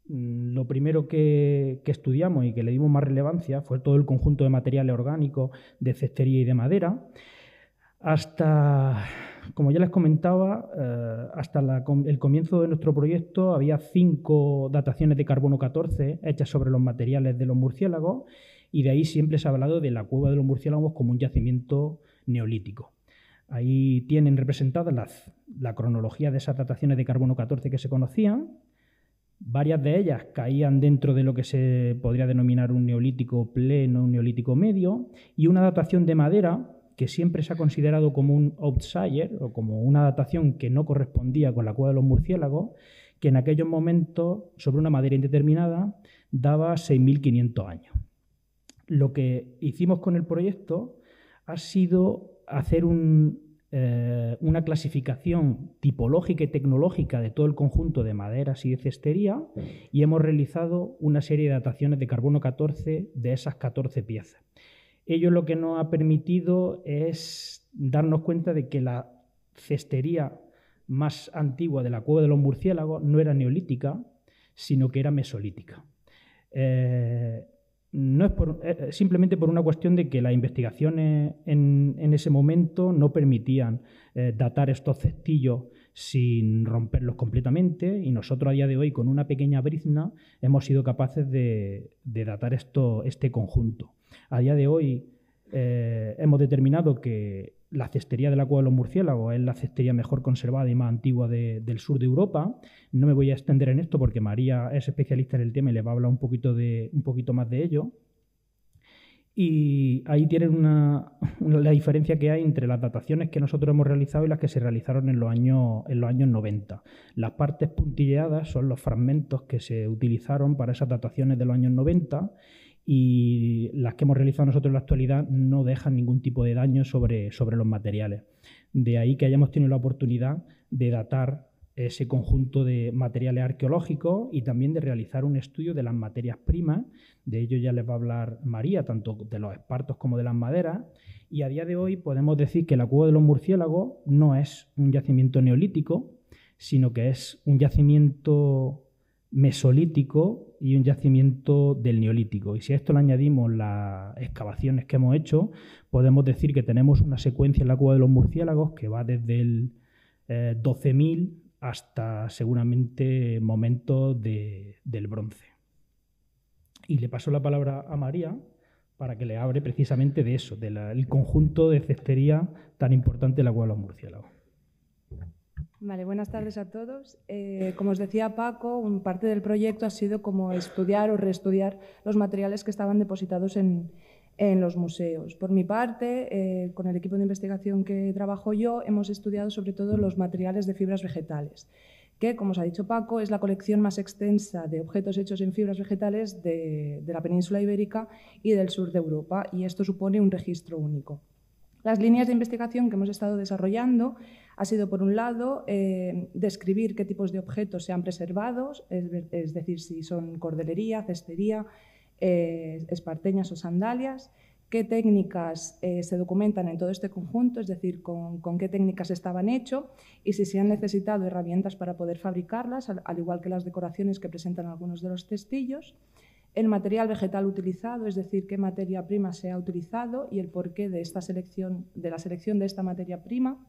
lo primero que estudiamos y que le dimos más relevancia fue todo el conjunto de materiales orgánicos de cestería y de madera, hasta, como ya les comentaba, hasta el comienzo de nuestro proyecto había 5 dataciones de carbono 14 hechas sobre los materiales de los murciélagos, y de ahí siempre se ha hablado de la cueva de los murciélagos como un yacimiento neolítico. Ahí tienen representadas la cronología de esas dataciones de carbono 14 que se conocían. Varias de ellas caían dentro de lo que se podría denominar un neolítico pleno, un neolítico medio, y una datación de madera que siempre se ha considerado como un outsider o como una datación que no correspondía con la cueva de los murciélagos, que en aquellos momentos, sobre una madera indeterminada, daba 6.500 años. Lo que hicimos con el proyecto ha sido hacer una clasificación tipológica y tecnológica de todo el conjunto de maderas y de cestería, y hemos realizado una serie de dataciones de carbono 14 de esas 14 piezas. Ello lo que nos ha permitido es darnos cuenta de que la cestería más antigua de la cueva de los murciélagos no era neolítica, sino que era mesolítica. No es simplemente por una cuestión de que las investigaciones en ese momento no permitían datar estos cestillos sin romperlos completamente, y nosotros a día de hoy con una pequeña brizna hemos sido capaces de datar este conjunto. A día de hoy hemos determinado que la cestería de la cueva de los murciélagos es la cestería mejor conservada y más antigua del sur de Europa. No me voy a extender en esto porque María es especialista en el tema y le va a hablar un poquito más de ello. Y ahí tienen la diferencia que hay entre las dataciones que nosotros hemos realizado y las que se realizaron en los años 90. Las partes puntilleadas son los fragmentos que se utilizaron para esas dataciones de los años 90 y las que hemos realizado nosotros en la actualidad no dejan ningún tipo de daño sobre los materiales. De ahí que hayamos tenido la oportunidad de datar ese conjunto de materiales arqueológicos y también de realizar un estudio de las materias primas. De ello ya les va a hablar María, tanto de los espartos como de las maderas. Y a día de hoy podemos decir que la Cueva de los Murciélagos no es un yacimiento neolítico, sino que es un yacimiento mesolítico y un yacimiento del neolítico. Y si a esto le añadimos las excavaciones que hemos hecho, podemos decir que tenemos una secuencia en la Cueva de los Murciélagos que va desde el 12.000 hasta seguramente momentos del bronce. Y le paso la palabra a María para que le hable precisamente de eso, del conjunto de cestería tan importante de la Cueva de los Murciélagos. Vale, buenas tardes a todos. Como os decía Paco, parte del proyecto ha sido como estudiar o reestudiar los materiales que estaban depositados en los museos. Por mi parte, con el equipo de investigación que trabajo yo, hemos estudiado sobre todo los materiales de fibras vegetales, que, como os ha dicho Paco, es la colección más extensa de objetos hechos en fibras vegetales de la península ibérica y del sur de Europa, y esto supone un registro único. Las líneas de investigación que hemos estado desarrollando ha sido, por un lado, describir qué tipos de objetos se han preservado, es decir, si son cordelería, cestería, esparteñas o sandalias, qué técnicas se documentan en todo este conjunto, es decir, con qué técnicas estaban hechos y si se han necesitado herramientas para poder fabricarlas, al igual que las decoraciones que presentan algunos de los cestillos, el material vegetal utilizado, es decir, qué materia prima se ha utilizado y el porqué de la selección de esta materia prima,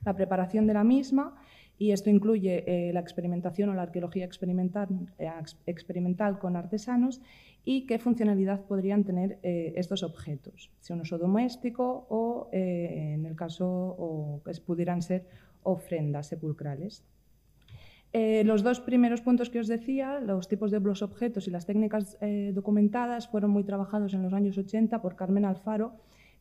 la preparación de la misma, y esto incluye la experimentación o la arqueología experimental con artesanos y qué funcionalidad podrían tener estos objetos, si un uso doméstico o, en el caso, pudieran ser ofrendas sepulcrales. Los dos primeros puntos que os decía, los tipos de los objetos y las técnicas documentadas, fueron muy trabajados en los años 80 por Carmen Alfaro,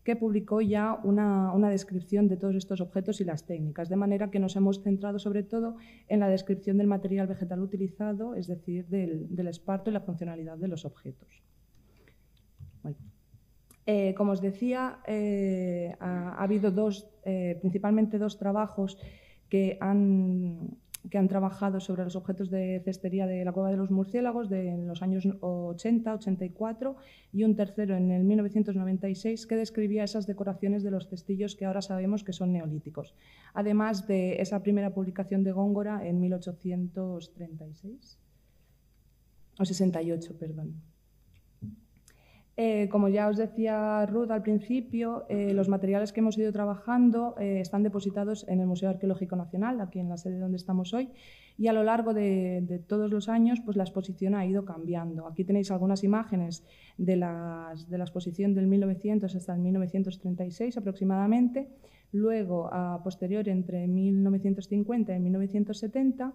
que publicó ya una descripción de todos estos objetos y las técnicas, de manera que nos hemos centrado sobre todo en la descripción del material vegetal utilizado, es decir, del esparto y la funcionalidad de los objetos. Bueno. Como os decía, ha habido principalmente dos trabajos que han trabajado sobre los objetos de cestería de la Cueva de los Murciélagos en los años 80-84 y un tercero en el 1996 que describía esas decoraciones de los cestillos que ahora sabemos que son neolíticos, además de esa primera publicación de Góngora en 1836 o 68, perdón. Como ya os decía Ruth al principio, los materiales que hemos ido trabajando están depositados en el Museo Arqueológico Nacional, aquí en la sede donde estamos hoy, y a lo largo de todos los años pues, la exposición ha ido cambiando. Aquí tenéis algunas imágenes de la exposición del 1900 hasta el 1936 aproximadamente, luego a posteriori entre 1950 y 1970,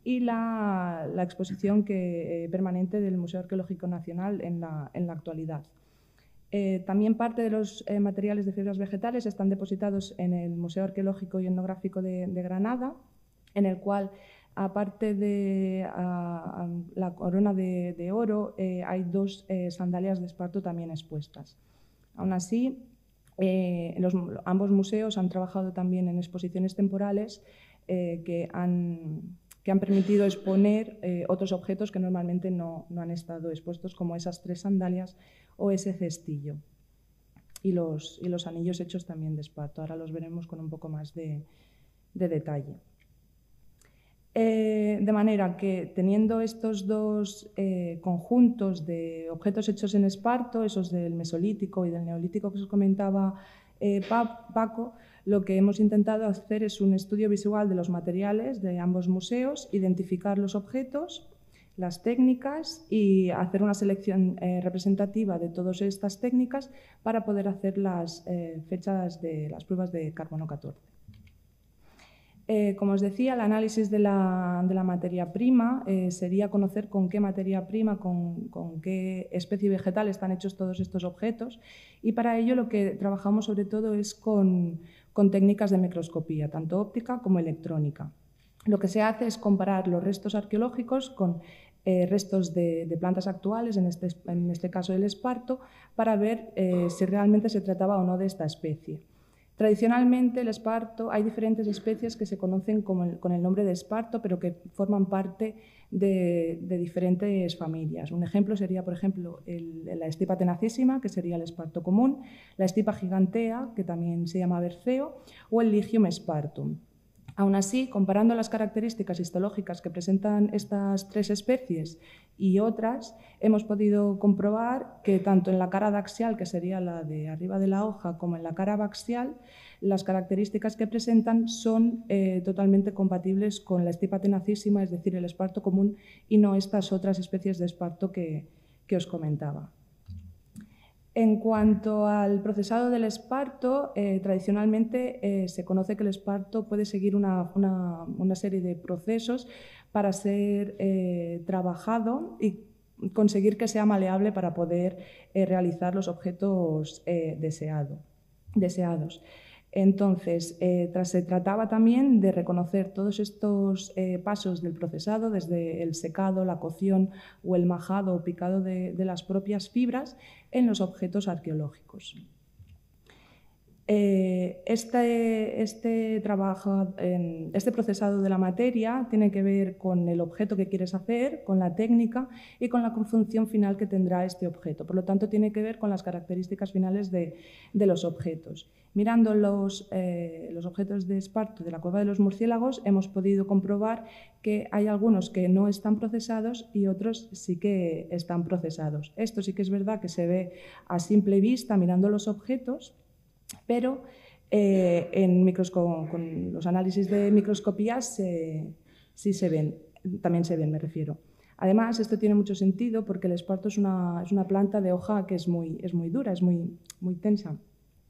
y la exposición permanente del Museo Arqueológico Nacional en la actualidad. También parte de los materiales de fibras vegetales están depositados en el Museo Arqueológico y Etnográfico de Granada, en el cual, aparte de la corona de oro, hay dos sandalias de esparto también expuestas. Aún así, ambos museos han trabajado también en exposiciones temporales que han permitido exponer otros objetos que normalmente no han estado expuestos, como esas tres sandalias o ese cestillo. Y los anillos hechos también de esparto. Ahora los veremos con un poco más de detalle. De manera que, teniendo estos dos conjuntos de objetos hechos en esparto, esos del Mesolítico y del Neolítico que os comentaba Paco, lo que hemos intentado hacer es un estudio visual de los materiales de ambos museos, identificar los objetos, las técnicas y hacer una selección representativa de todas estas técnicas para poder hacer las fechas de las pruebas de carbono 14. Como os decía, el análisis de la materia prima sería conocer con qué materia prima, con qué especie vegetal están hechos todos estos objetos, y para ello lo que trabajamos sobre todo es con técnicas de microscopía, tanto óptica como electrónica. Lo que se hace es comparar los restos arqueológicos con restos de plantas actuales, en este caso el esparto, para ver si realmente se trataba o no de esta especie. Tradicionalmente, el esparto, hay diferentes especies que se conocen con el nombre de esparto, pero que forman parte de diferentes familias. Un ejemplo sería, por ejemplo, la estipa tenacísima, que sería el esparto común, la estipa gigantea, que también se llama berceo, o el ligium spartum. Aún así, comparando las características histológicas que presentan estas tres especies y otras, hemos podido comprobar que tanto en la cara daxial, que sería la de arriba de la hoja, como en la cara baxial, las características que presentan son totalmente compatibles con la estipa tenacísima, es decir, el esparto común, y no estas otras especies de esparto que os comentaba. En cuanto al procesado del esparto, tradicionalmente se conoce que el esparto puede seguir una serie de procesos para ser trabajado y conseguir que sea maleable para poder realizar los objetos deseados. Entonces, se trataba también de reconocer todos estos pasos del procesado, desde el secado, la cocción o el majado o picado de las propias fibras en los objetos arqueológicos. Este procesado de la materia tiene que ver con el objeto que quieres hacer, con la técnica y con la función final que tendrá este objeto. Por lo tanto, tiene que ver con las características finales de los objetos. Mirando los objetos de esparto de la cueva de los murciélagos, hemos podido comprobar que hay algunos que no están procesados y otros sí que están procesados. Esto sí que es verdad que se ve a simple vista mirando los objetos, pero con los análisis de microscopía sí se ven, también se ven, me refiero. Además, esto tiene mucho sentido porque el esparto es una planta de hoja que es muy dura, es muy tensa.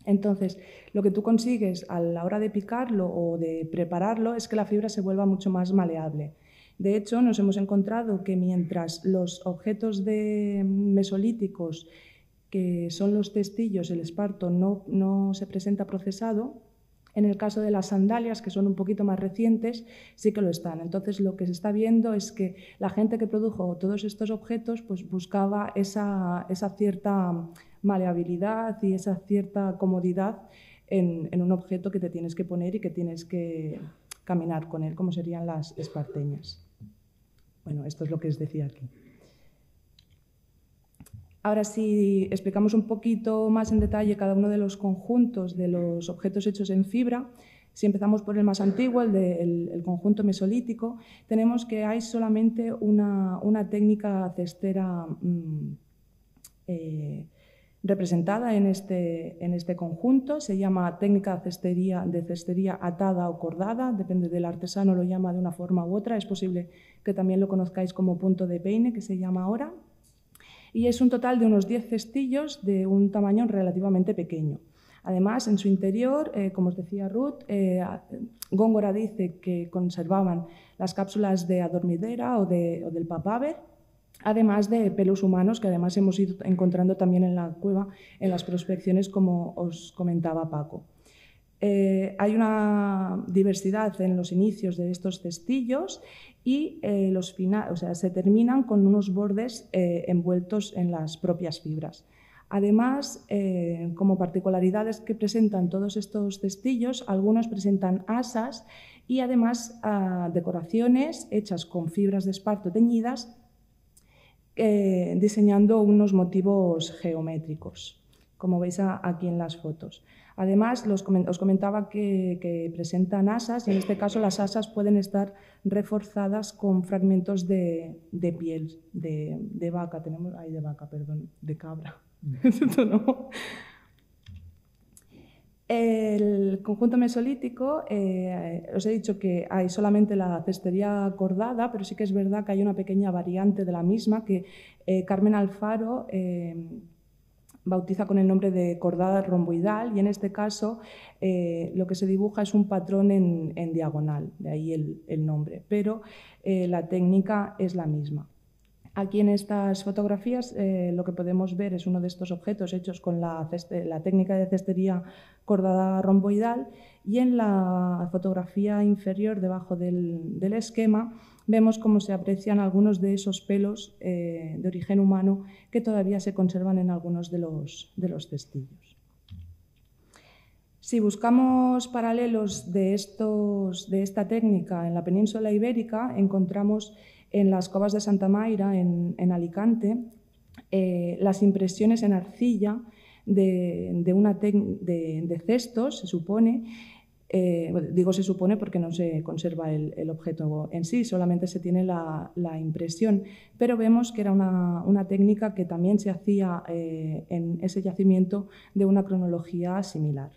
Entonces, lo que tú consigues a la hora de picarlo o de prepararlo es que la fibra se vuelva mucho más maleable. De hecho, nos hemos encontrado que mientras los objetos mesolíticos, que son los testillos, el esparto, no se presenta procesado, en el caso de las sandalias, que son un poquito más recientes, sí que lo están. Entonces, lo que se está viendo es que la gente que produjo todos estos objetos pues, buscaba esa cierta maleabilidad y esa cierta comodidad en un objeto que te tienes que poner y que tienes que caminar con él, como serían las esparteñas. Bueno, esto es lo que os decía aquí. Ahora, si explicamos un poquito más en detalle cada uno de los conjuntos de los objetos hechos en fibra, si empezamos por el más antiguo, el conjunto mesolítico, tenemos que hay solamente una técnica cestera representada en este conjunto. Se llama técnica de cestería atada o cordada, depende del artesano, lo llama de una forma u otra. Es posible que también lo conozcáis como punto de peine, que se llama ahora. Y es un total de unos 10 cestillos de un tamaño relativamente pequeño. Además, en su interior, como os decía Ruth, Góngora dice que conservaban las cápsulas de adormidera o del papaver, además de pelos humanos, que además hemos ido encontrando también en la cueva, en las prospecciones, como os comentaba Paco. Hay una diversidad en los inicios de estos cestillos y se terminan con unos bordes envueltos en las propias fibras. Además, como particularidades que presentan todos estos cestillos, algunos presentan asas y además decoraciones hechas con fibras de esparto teñidas, diseñando unos motivos geométricos, como veis aquí en las fotos. Además, os comentaba que presentan asas, y en este caso las asas pueden estar reforzadas con fragmentos de piel, de vaca, de cabra. No. El conjunto mesolítico, os he dicho que hay solamente la cestería cordada, pero sí que es verdad que hay una pequeña variante de la misma que Carmen Alfaro bautiza con el nombre de cordada romboidal y en este caso lo que se dibuja es un patrón en diagonal, de ahí el nombre, pero la técnica es la misma. Aquí en estas fotografías lo que podemos ver es uno de estos objetos hechos con la técnica de cestería cordada romboidal y en la fotografía inferior debajo del esquema vemos cómo se aprecian algunos de esos pelos de origen humano que todavía se conservan en algunos de los cestillos. Si buscamos paralelos de esta técnica en la península ibérica, encontramos en las covas de Santa Mayra, en Alicante, las impresiones en arcilla de cestos, se supone. Digo se supone porque no se conserva el objeto en sí, solamente se tiene la impresión, pero vemos que era una técnica que también se hacía en ese yacimiento de una cronología similar.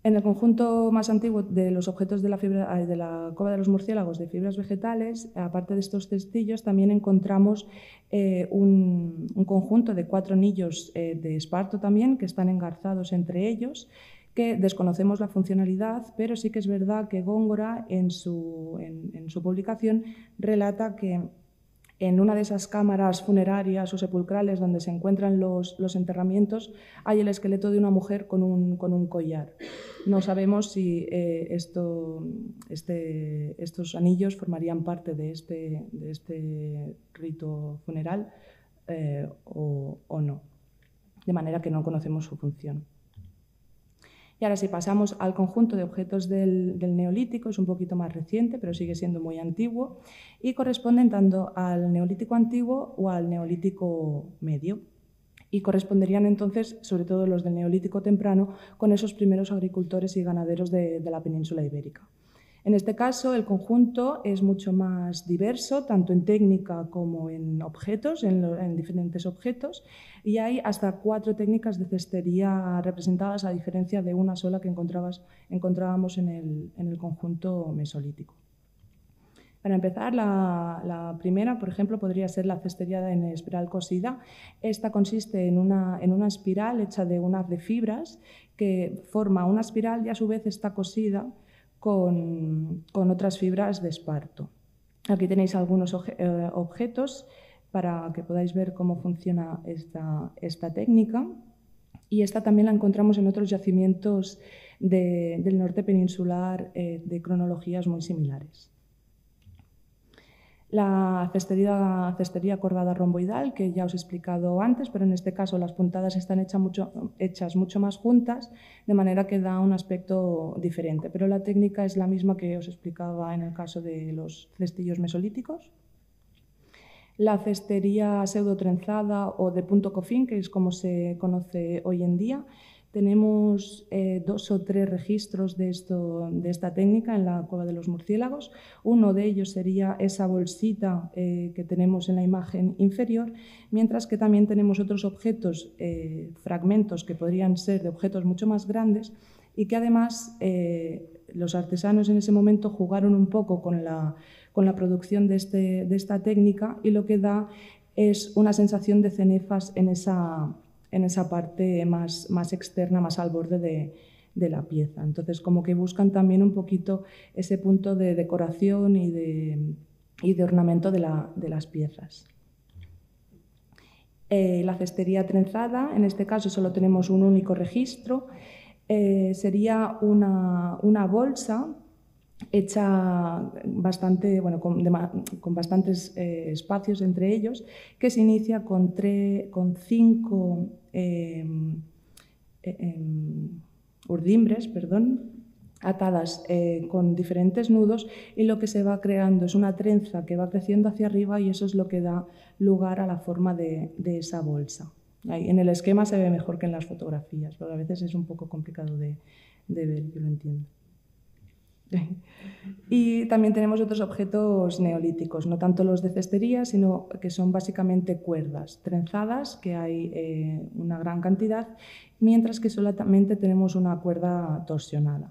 En el conjunto más antiguo de los objetos de la cova de los murciélagos de fibras vegetales, aparte de estos cestillos, también encontramos un conjunto de 4 anillos de esparto también, que están engarzados entre ellos, que desconocemos la funcionalidad, pero sí que es verdad que Góngora en su publicación relata que en una de esas cámaras funerarias o sepulcrales donde se encuentran los enterramientos hay el esqueleto de una mujer con un collar. No sabemos si estos anillos formarían parte de este rito funeral o no, de manera que no conocemos su función. Y ahora si pasamos al conjunto de objetos del Neolítico, es un poquito más reciente, pero sigue siendo muy antiguo, y corresponden tanto al Neolítico antiguo o al Neolítico medio. Y corresponderían entonces, sobre todo los del Neolítico temprano, con esos primeros agricultores y ganaderos de la península ibérica. En este caso, el conjunto es mucho más diverso, tanto en técnica como en objetos, en diferentes objetos, y hay hasta 4 técnicas de cestería representadas, a diferencia de una sola que encontrábamos en el conjunto mesolítico. Para empezar, la primera, por ejemplo, podría ser la cestería en espiral cosida. Esta consiste en una espiral hecha de un haz de fibras que forma una espiral y a su vez está cosida con otras fibras de esparto. Aquí tenéis algunos objetos para que podáis ver cómo funciona esta técnica. Y esta también la encontramos en otros yacimientos del norte peninsular de cronologías muy similares. La cestería cordada romboidal, que ya os he explicado antes, pero en este caso las puntadas están hechas mucho más juntas, de manera que da un aspecto diferente. Pero la técnica es la misma que os explicaba en el caso de los cestillos mesolíticos. La cestería pseudotrenzada o de punto cofín, que es como se conoce hoy en día. Tenemos 2 o 3 registros de esta técnica en la cueva de los murciélagos. Uno de ellos sería esa bolsita que tenemos en la imagen inferior, mientras que también tenemos otros objetos, fragmentos que podrían ser de objetos mucho más grandes y que además los artesanos en ese momento jugaron un poco con la producción de esta técnica y lo que da es una sensación de cenefas en esa parte más externa, más al borde de la pieza. Entonces, como que buscan también un poquito ese punto de decoración y de ornamento de las piezas. La cestería trenzada, en este caso solo tenemos un único registro, sería una bolsa hecha con bastantes espacios entre ellos, que se inicia con 5 urdimbres, atadas con diferentes nudos, y lo que se va creando es una trenza que va creciendo hacia arriba y eso es lo que da lugar a la forma de esa bolsa. Ahí, en el esquema se ve mejor que en las fotografías, pero a veces es un poco complicado de ver, yo lo entiendo. Y también tenemos otros objetos neolíticos, no tanto los de cestería, sino que son básicamente cuerdas trenzadas, que hay una gran cantidad, mientras que solamente tenemos una cuerda torsionada.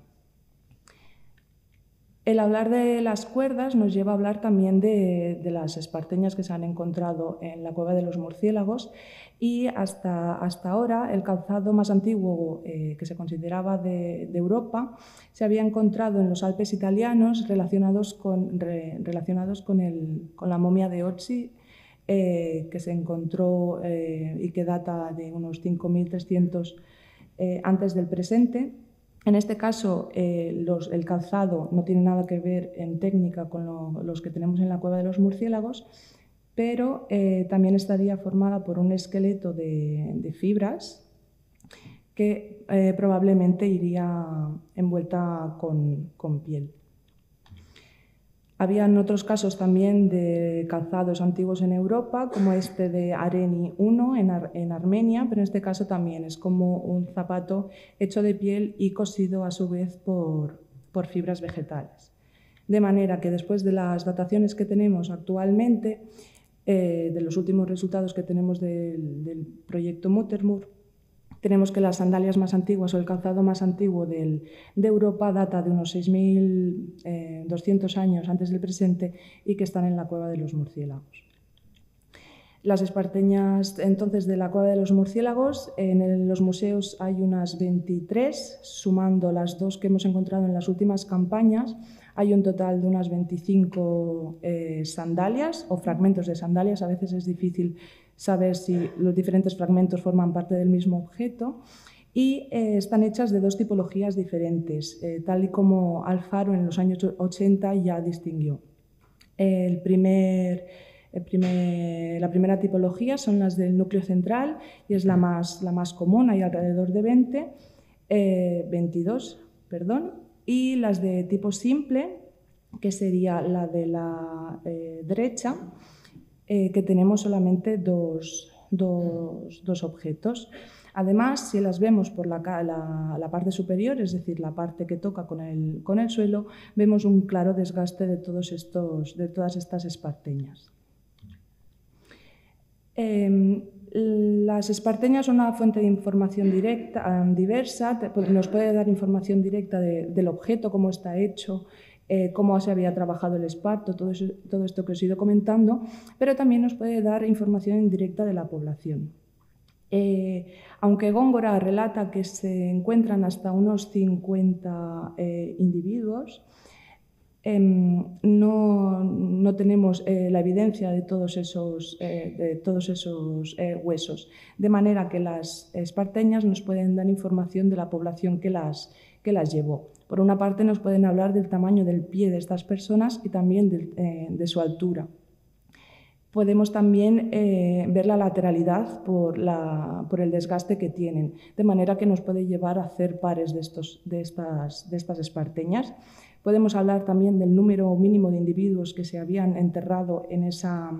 El hablar de las cuerdas nos lleva a hablar también de las esparteñas que se han encontrado en la cueva de los murciélagos, y hasta ahora el calzado más antiguo que se consideraba de Europa se había encontrado en los Alpes italianos relacionados con la momia de Otzi, que se encontró y que data de unos 5.300 antes del presente. En este caso, el calzado no tiene nada que ver en técnica con los que tenemos en la cueva de los murciélagos, pero también estaría formada por un esqueleto de fibras que probablemente iría envuelta con piel. Habían otros casos también de calzados antiguos en Europa, como este de Areni I en Armenia, pero en este caso también es como un zapato hecho de piel y cosido a su vez por fibras vegetales. De manera que después de las dataciones que tenemos actualmente, de los últimos resultados que tenemos del proyecto Muttermur, tenemos que las sandalias más antiguas o el calzado más antiguo de Europa data de unos 6.200 años antes del presente y que están en la cueva de los murciélagos. Las esparteñas entonces de la cueva de los murciélagos, en los museos hay unas 23, sumando las 2 que hemos encontrado en las últimas campañas, hay un total de unas 25 sandalias o fragmentos de sandalias. A veces es difícil saber si los diferentes fragmentos forman parte del mismo objeto, y están hechas de 2 tipologías diferentes, tal y como Alfaro en los años 80 ya distinguió. La primera tipología son las del núcleo central y es la más común, hay alrededor de 22, y las de tipo simple, que sería la de la derecha, que tenemos solamente dos objetos. Además, si las vemos por la parte superior, es decir, la parte que toca con el suelo, vemos un claro desgaste de todas estas esparteñas. Las esparteñas son una fuente de información diversa, nos puede dar información directa del objeto, cómo está hecho, cómo se había trabajado el esparto, todo esto que os he ido comentando, pero también nos puede dar información indirecta de la población. Aunque Góngora relata que se encuentran hasta unos 50 individuos, no tenemos la evidencia de todos esos huesos, de manera que las esparteñas nos pueden dar información de la población que las llevó. Por una parte nos pueden hablar del tamaño del pie de estas personas y también de su altura. Podemos también ver la lateralidad por el desgaste que tienen, de manera que nos puede llevar a hacer pares de estas esparteñas. Podemos hablar también del número mínimo de individuos que se habían enterrado en esta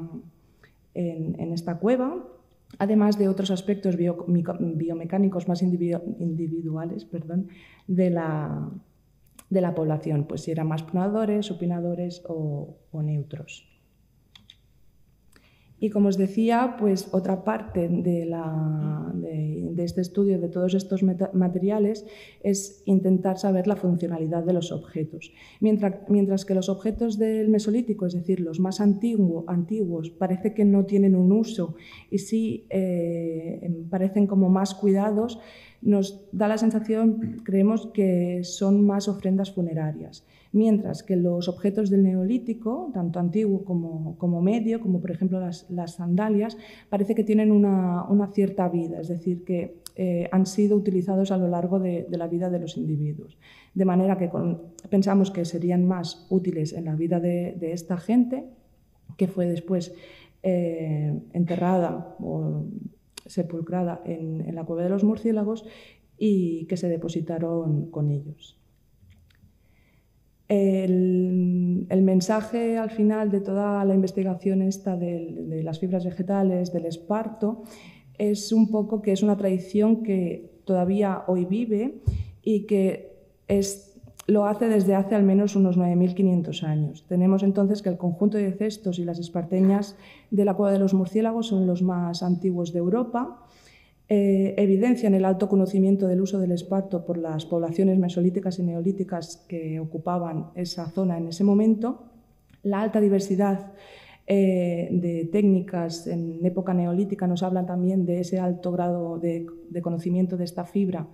cueva, además de otros aspectos biomecánicos más individuales de la población, pues si eran más planadores, supinadores o neutros. Y como os decía, pues otra parte de este estudio de todos estos materiales es intentar saber la funcionalidad de los objetos. Mientras que los objetos del Mesolítico, es decir, los más antiguos, parece que no tienen un uso y sí parecen como más cuidados, nos da la sensación, creemos, que son más ofrendas funerarias. Mientras que los objetos del Neolítico, tanto antiguo como medio, como por ejemplo las sandalias, parece que tienen una cierta vida, es decir, que han sido utilizados a lo largo de la vida de los individuos. De manera que pensamos que serían más útiles en la vida de esta gente, que fue después enterrada o sepulcrada en la cueva de los murciélagos y que se depositaron con ellos. El mensaje al final de toda la investigación esta de las fibras vegetales, del esparto, es un poco que es una tradición que todavía hoy vive y que lo hace desde hace al menos unos 9.500 años. Tenemos entonces que el conjunto de cestos y las esparteñas de la cueva de los murciélagos son los más antiguos de Europa. evidencian el alto conocimiento del uso del esparto por las poblaciones mesolíticas y neolíticas que ocupaban esa zona en ese momento, la alta diversidad de técnicas en época neolítica nos hablan también de ese alto grado de conocimiento de esta fibra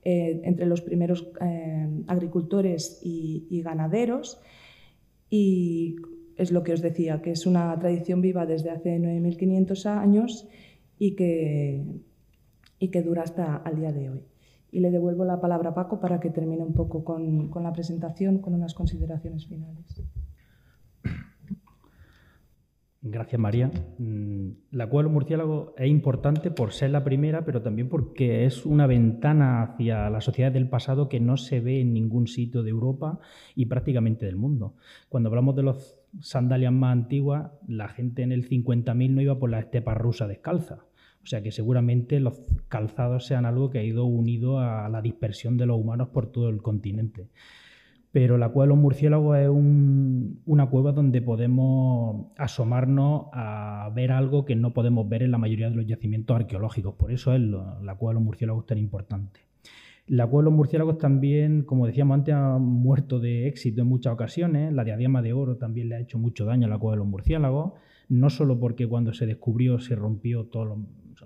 entre los primeros agricultores y ganaderos, y es lo que os decía, que es una tradición viva desde hace 9.500 años y que dura hasta el día de hoy. Y le devuelvo la palabra a Paco para que termine un poco con la presentación, con unas consideraciones finales. Gracias, María. La Cueva de los Murciélagos es importante por ser la primera, pero también porque es una ventana hacia la sociedad del pasado que no se ve en ningún sitio de Europa y prácticamente del mundo. Cuando hablamos de los sandalias más antiguas, la gente en el 50.000 no iba por la estepa rusa descalza. O sea que seguramente los calzados sean algo que ha ido unido a la dispersión de los humanos por todo el continente. Pero la Cueva de los Murciélagos es una cueva donde podemos asomarnos a ver algo que no podemos ver en la mayoría de los yacimientos arqueológicos. Por eso es la Cueva de los Murciélagos tan importante. La Cueva de los Murciélagos también, como decíamos antes, ha muerto de éxito en muchas ocasiones. La diadema de oro también le ha hecho mucho daño a la Cueva de los Murciélagos, no solo porque cuando se descubrió se rompió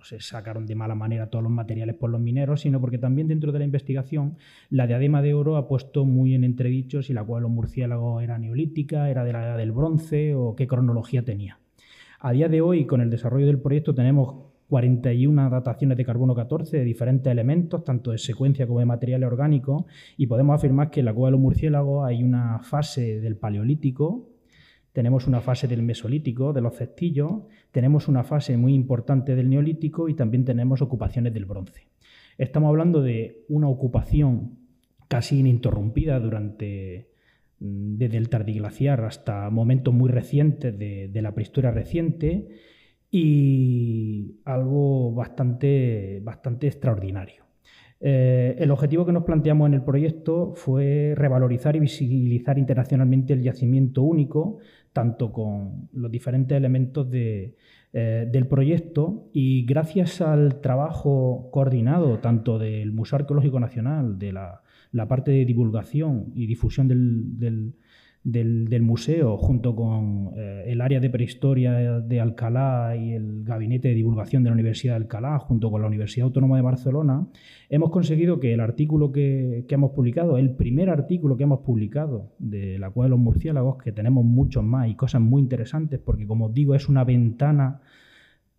se sacaron de mala manera todos los materiales por los mineros, sino porque también dentro de la investigación la diadema de oro ha puesto muy en entredicho si la Cueva de los Murciélagos era neolítica, era de la edad del bronce o qué cronología tenía. A día de hoy, con el desarrollo del proyecto, tenemos 41 dataciones de carbono 14 de diferentes elementos, tanto de secuencia como de materiales orgánicos, y podemos afirmar que en la Cueva de los Murciélagos hay una fase del Paleolítico, tenemos una fase del Mesolítico, de los cestillos, tenemos una fase muy importante del Neolítico y también tenemos ocupaciones del Bronce. Estamos hablando de una ocupación casi ininterrumpida desde el Tardiglaciar hasta momentos muy recientes de la prehistoria reciente, y algo bastante extraordinario. El objetivo que nos planteamos en el proyecto fue revalorizar y visibilizar internacionalmente el yacimiento único, tanto con los diferentes elementos del proyecto, y gracias al trabajo coordinado tanto del Museo Arqueológico Nacional, de la parte de divulgación y difusión del museo, junto con el área de prehistoria de Alcalá y el gabinete de divulgación de la Universidad de Alcalá, junto con la Universidad Autónoma de Barcelona, hemos conseguido que el artículo que hemos publicado, el primer artículo que hemos publicado de la Cueva de los Murciélagos, que tenemos muchos más y cosas muy interesantes, porque como os digo, es una ventana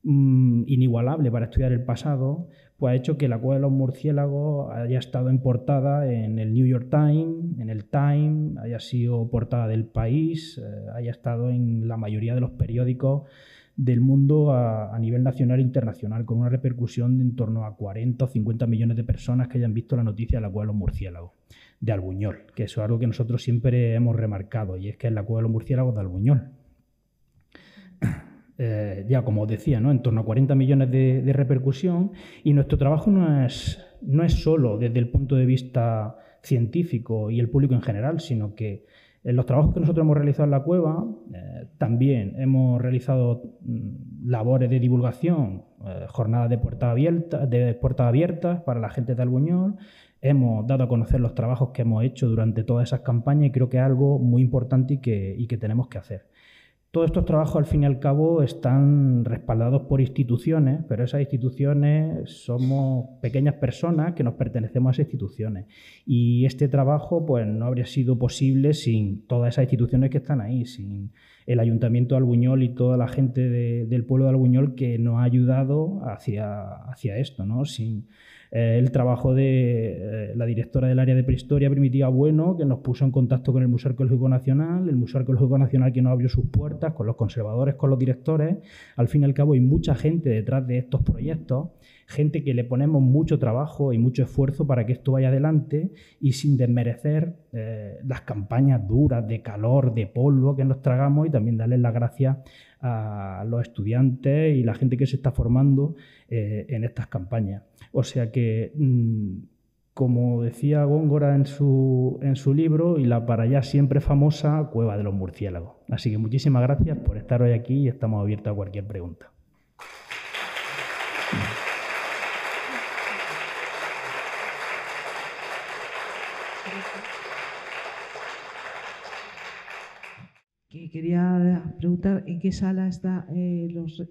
inigualable para estudiar el pasado, pues ha hecho que la Cueva de los Murciélagos haya estado en portada en el New York Times, en el Time, haya sido portada del País, haya estado en la mayoría de los periódicos del mundo a nivel nacional e internacional, con una repercusión de en torno a 40 o 50 millones de personas que hayan visto la noticia de la Cueva de los Murciélagos de Albuñol, que eso es algo que nosotros siempre hemos remarcado, y es que es la Cueva de los Murciélagos de Albuñol. Ya como os decía, ¿no? En torno a 40 millones de repercusión, y nuestro trabajo no es solo desde el punto de vista científico y el público en general, sino que en los trabajos que nosotros hemos realizado en la cueva también hemos realizado labores de divulgación, jornadas de puertas abiertas para la gente de Albuñol. Hemos dado a conocer los trabajos que hemos hecho durante todas esas campañas, y creo que es algo muy importante y que tenemos que hacer. Todos estos trabajos, al fin y al cabo, están respaldados por instituciones, pero esas instituciones somos pequeñas personas que nos pertenecemos a esas instituciones. Y este trabajo pues, no habría sido posible sin todas esas instituciones que están ahí, sin el Ayuntamiento de Albuñol y toda la gente del pueblo de Albuñol que nos ha ayudado hacia esto, ¿no? Sin el trabajo de la directora del área de prehistoria, Primitiva Bueno, que nos puso en contacto con el Museo Arqueológico Nacional, el Museo Arqueológico Nacional que nos abrió sus puertas, con los conservadores, con los directores. Al fin y al cabo hay mucha gente detrás de estos proyectos, gente que le ponemos mucho trabajo y mucho esfuerzo para que esto vaya adelante, y sin desmerecer las campañas duras de calor, de polvo que nos tragamos, y también darles las gracias a los estudiantes y la gente que se está formando en estas campañas. O sea que, como decía Góngora en su libro, y la para allá siempre famosa Cueva de los Murciélagos. Así que muchísimas gracias por estar hoy aquí y estamos abiertos a cualquier pregunta. Que quería preguntar en qué sala está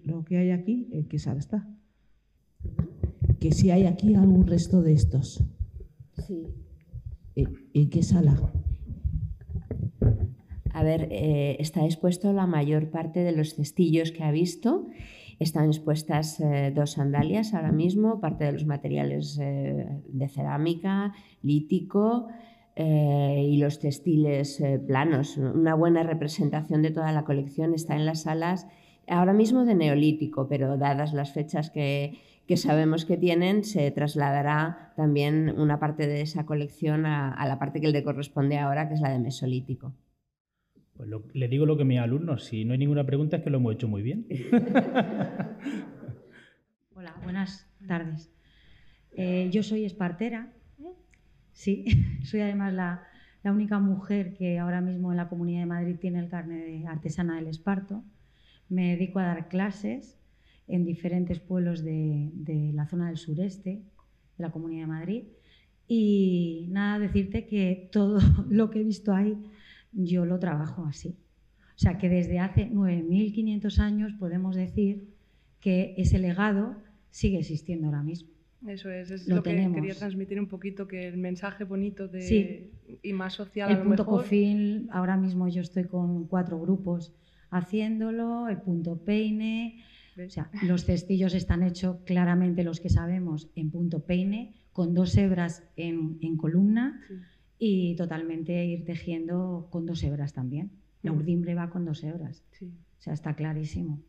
lo que hay aquí, en qué sala está. Que si hay aquí algún resto de estos. Sí. ¿En qué sala? A ver, está expuesto la mayor parte de los cestillos que ha visto. Están expuestas 2 sandalias ahora mismo, parte de los materiales de cerámica, lítico y los textiles planos. Una buena representación de toda la colección está en las salas ahora mismo de neolítico, pero dadas las fechas que sabemos que tienen, se trasladará también una parte de esa colección a la parte que le corresponde ahora, que es la de mesolítico. Pues le digo lo que mis alumnos, si no hay ninguna pregunta es que lo hemos hecho muy bien. Hola, buenas tardes. Yo soy espartera, sí, soy además la única mujer que ahora mismo en la Comunidad de Madrid tiene el carnet de artesana del esparto. Me dedico a dar clases en diferentes pueblos de la zona del sureste de la Comunidad de Madrid y nada, decirte que todo lo que he visto ahí yo lo trabajo así. O sea, que desde hace 9.500 años podemos decir que ese legado sigue existiendo ahora mismo. Eso es lo que tenemos. quería transmitir un poquito, que el mensaje bonito Sí. y más social El a lo punto mejor. cofin, ahora mismo yo estoy con 4 grupos haciéndolo, el punto peine, o sea, los cestillos están hechos claramente, los que sabemos, en punto peine, con 2 hebras en columna. Sí. Y totalmente ir tejiendo con 2 hebras también. La urdimbre va con 2 hebras. Sí. O sea, está clarísimo.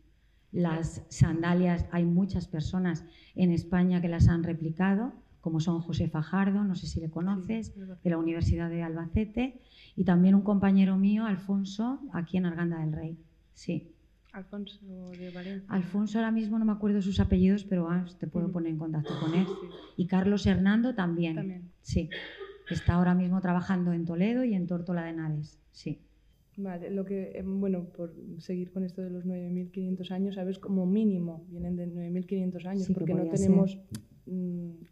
Las sandalias, hay muchas personas en España que las han replicado, como son José Fajardo, no sé si le conoces, de la Universidad de Albacete, y también un compañero mío, Alfonso, aquí en Arganda del Rey. Sí. Alfonso de Valencia. Alfonso ahora mismo no me acuerdo sus apellidos, pero te puedo poner en contacto con él. Sí. Y Carlos Hernando también. También. Sí. Está ahora mismo trabajando en Toledo y en Tórtola de Henares, sí. Vale, bueno, por seguir con esto de los 9.500 años, sabes, como mínimo vienen de 9.500 años, Sí, porque no tenemos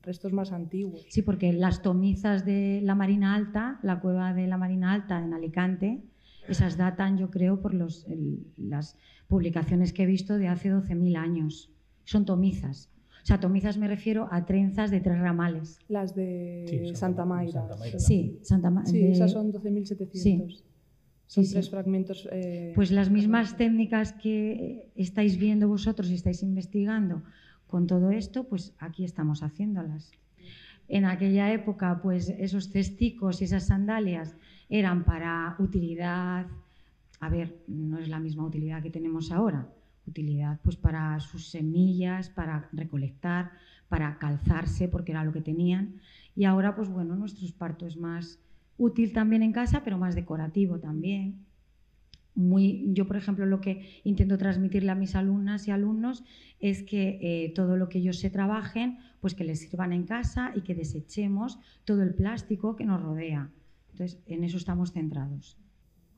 restos más antiguos. Sí, porque las tomizas de la Marina Alta, la cueva de la Marina Alta en Alicante, esas datan, yo creo, por las publicaciones que he visto de hace 12.000 años. Son tomizas. O sea, tomizas me refiero a trenzas de 3 ramales. Las de Santa Mayra. Sí, Sí, esas son 12.700. Sí. Son Sí, 3 sí. fragmentos. Pues las mismas técnicas que estáis viendo vosotros y estáis investigando con todo esto, pues aquí estamos haciéndolas. En aquella época, pues esos cesticos y esas sandalias eran para utilidad, a ver, no es la misma utilidad que tenemos ahora, utilidad pues para sus semillas, para recolectar, para calzarse, porque era lo que tenían. Y ahora, pues bueno, nuestro esparto es más útil también en casa, pero más decorativo también. Yo, por ejemplo, lo que intento transmitirle a mis alumnas y alumnos es que todo lo que ellos se trabajen, pues que les sirvan en casa y que desechemos todo el plástico que nos rodea. Entonces, en eso estamos centrados.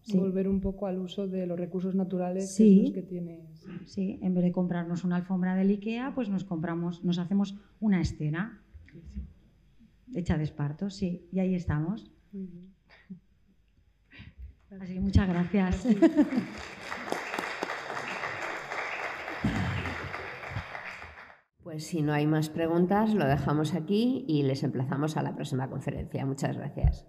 Sí. Volver un poco al uso de los recursos naturales, Sí. que es los que tienes. Sí, en vez de comprarnos una alfombra del IKEA, pues nos hacemos una estera hecha de esparto, sí, y ahí estamos. Muy bien. Así que muchas gracias. Pues si no hay más preguntas, lo dejamos aquí y les emplazamos a la próxima conferencia. Muchas gracias.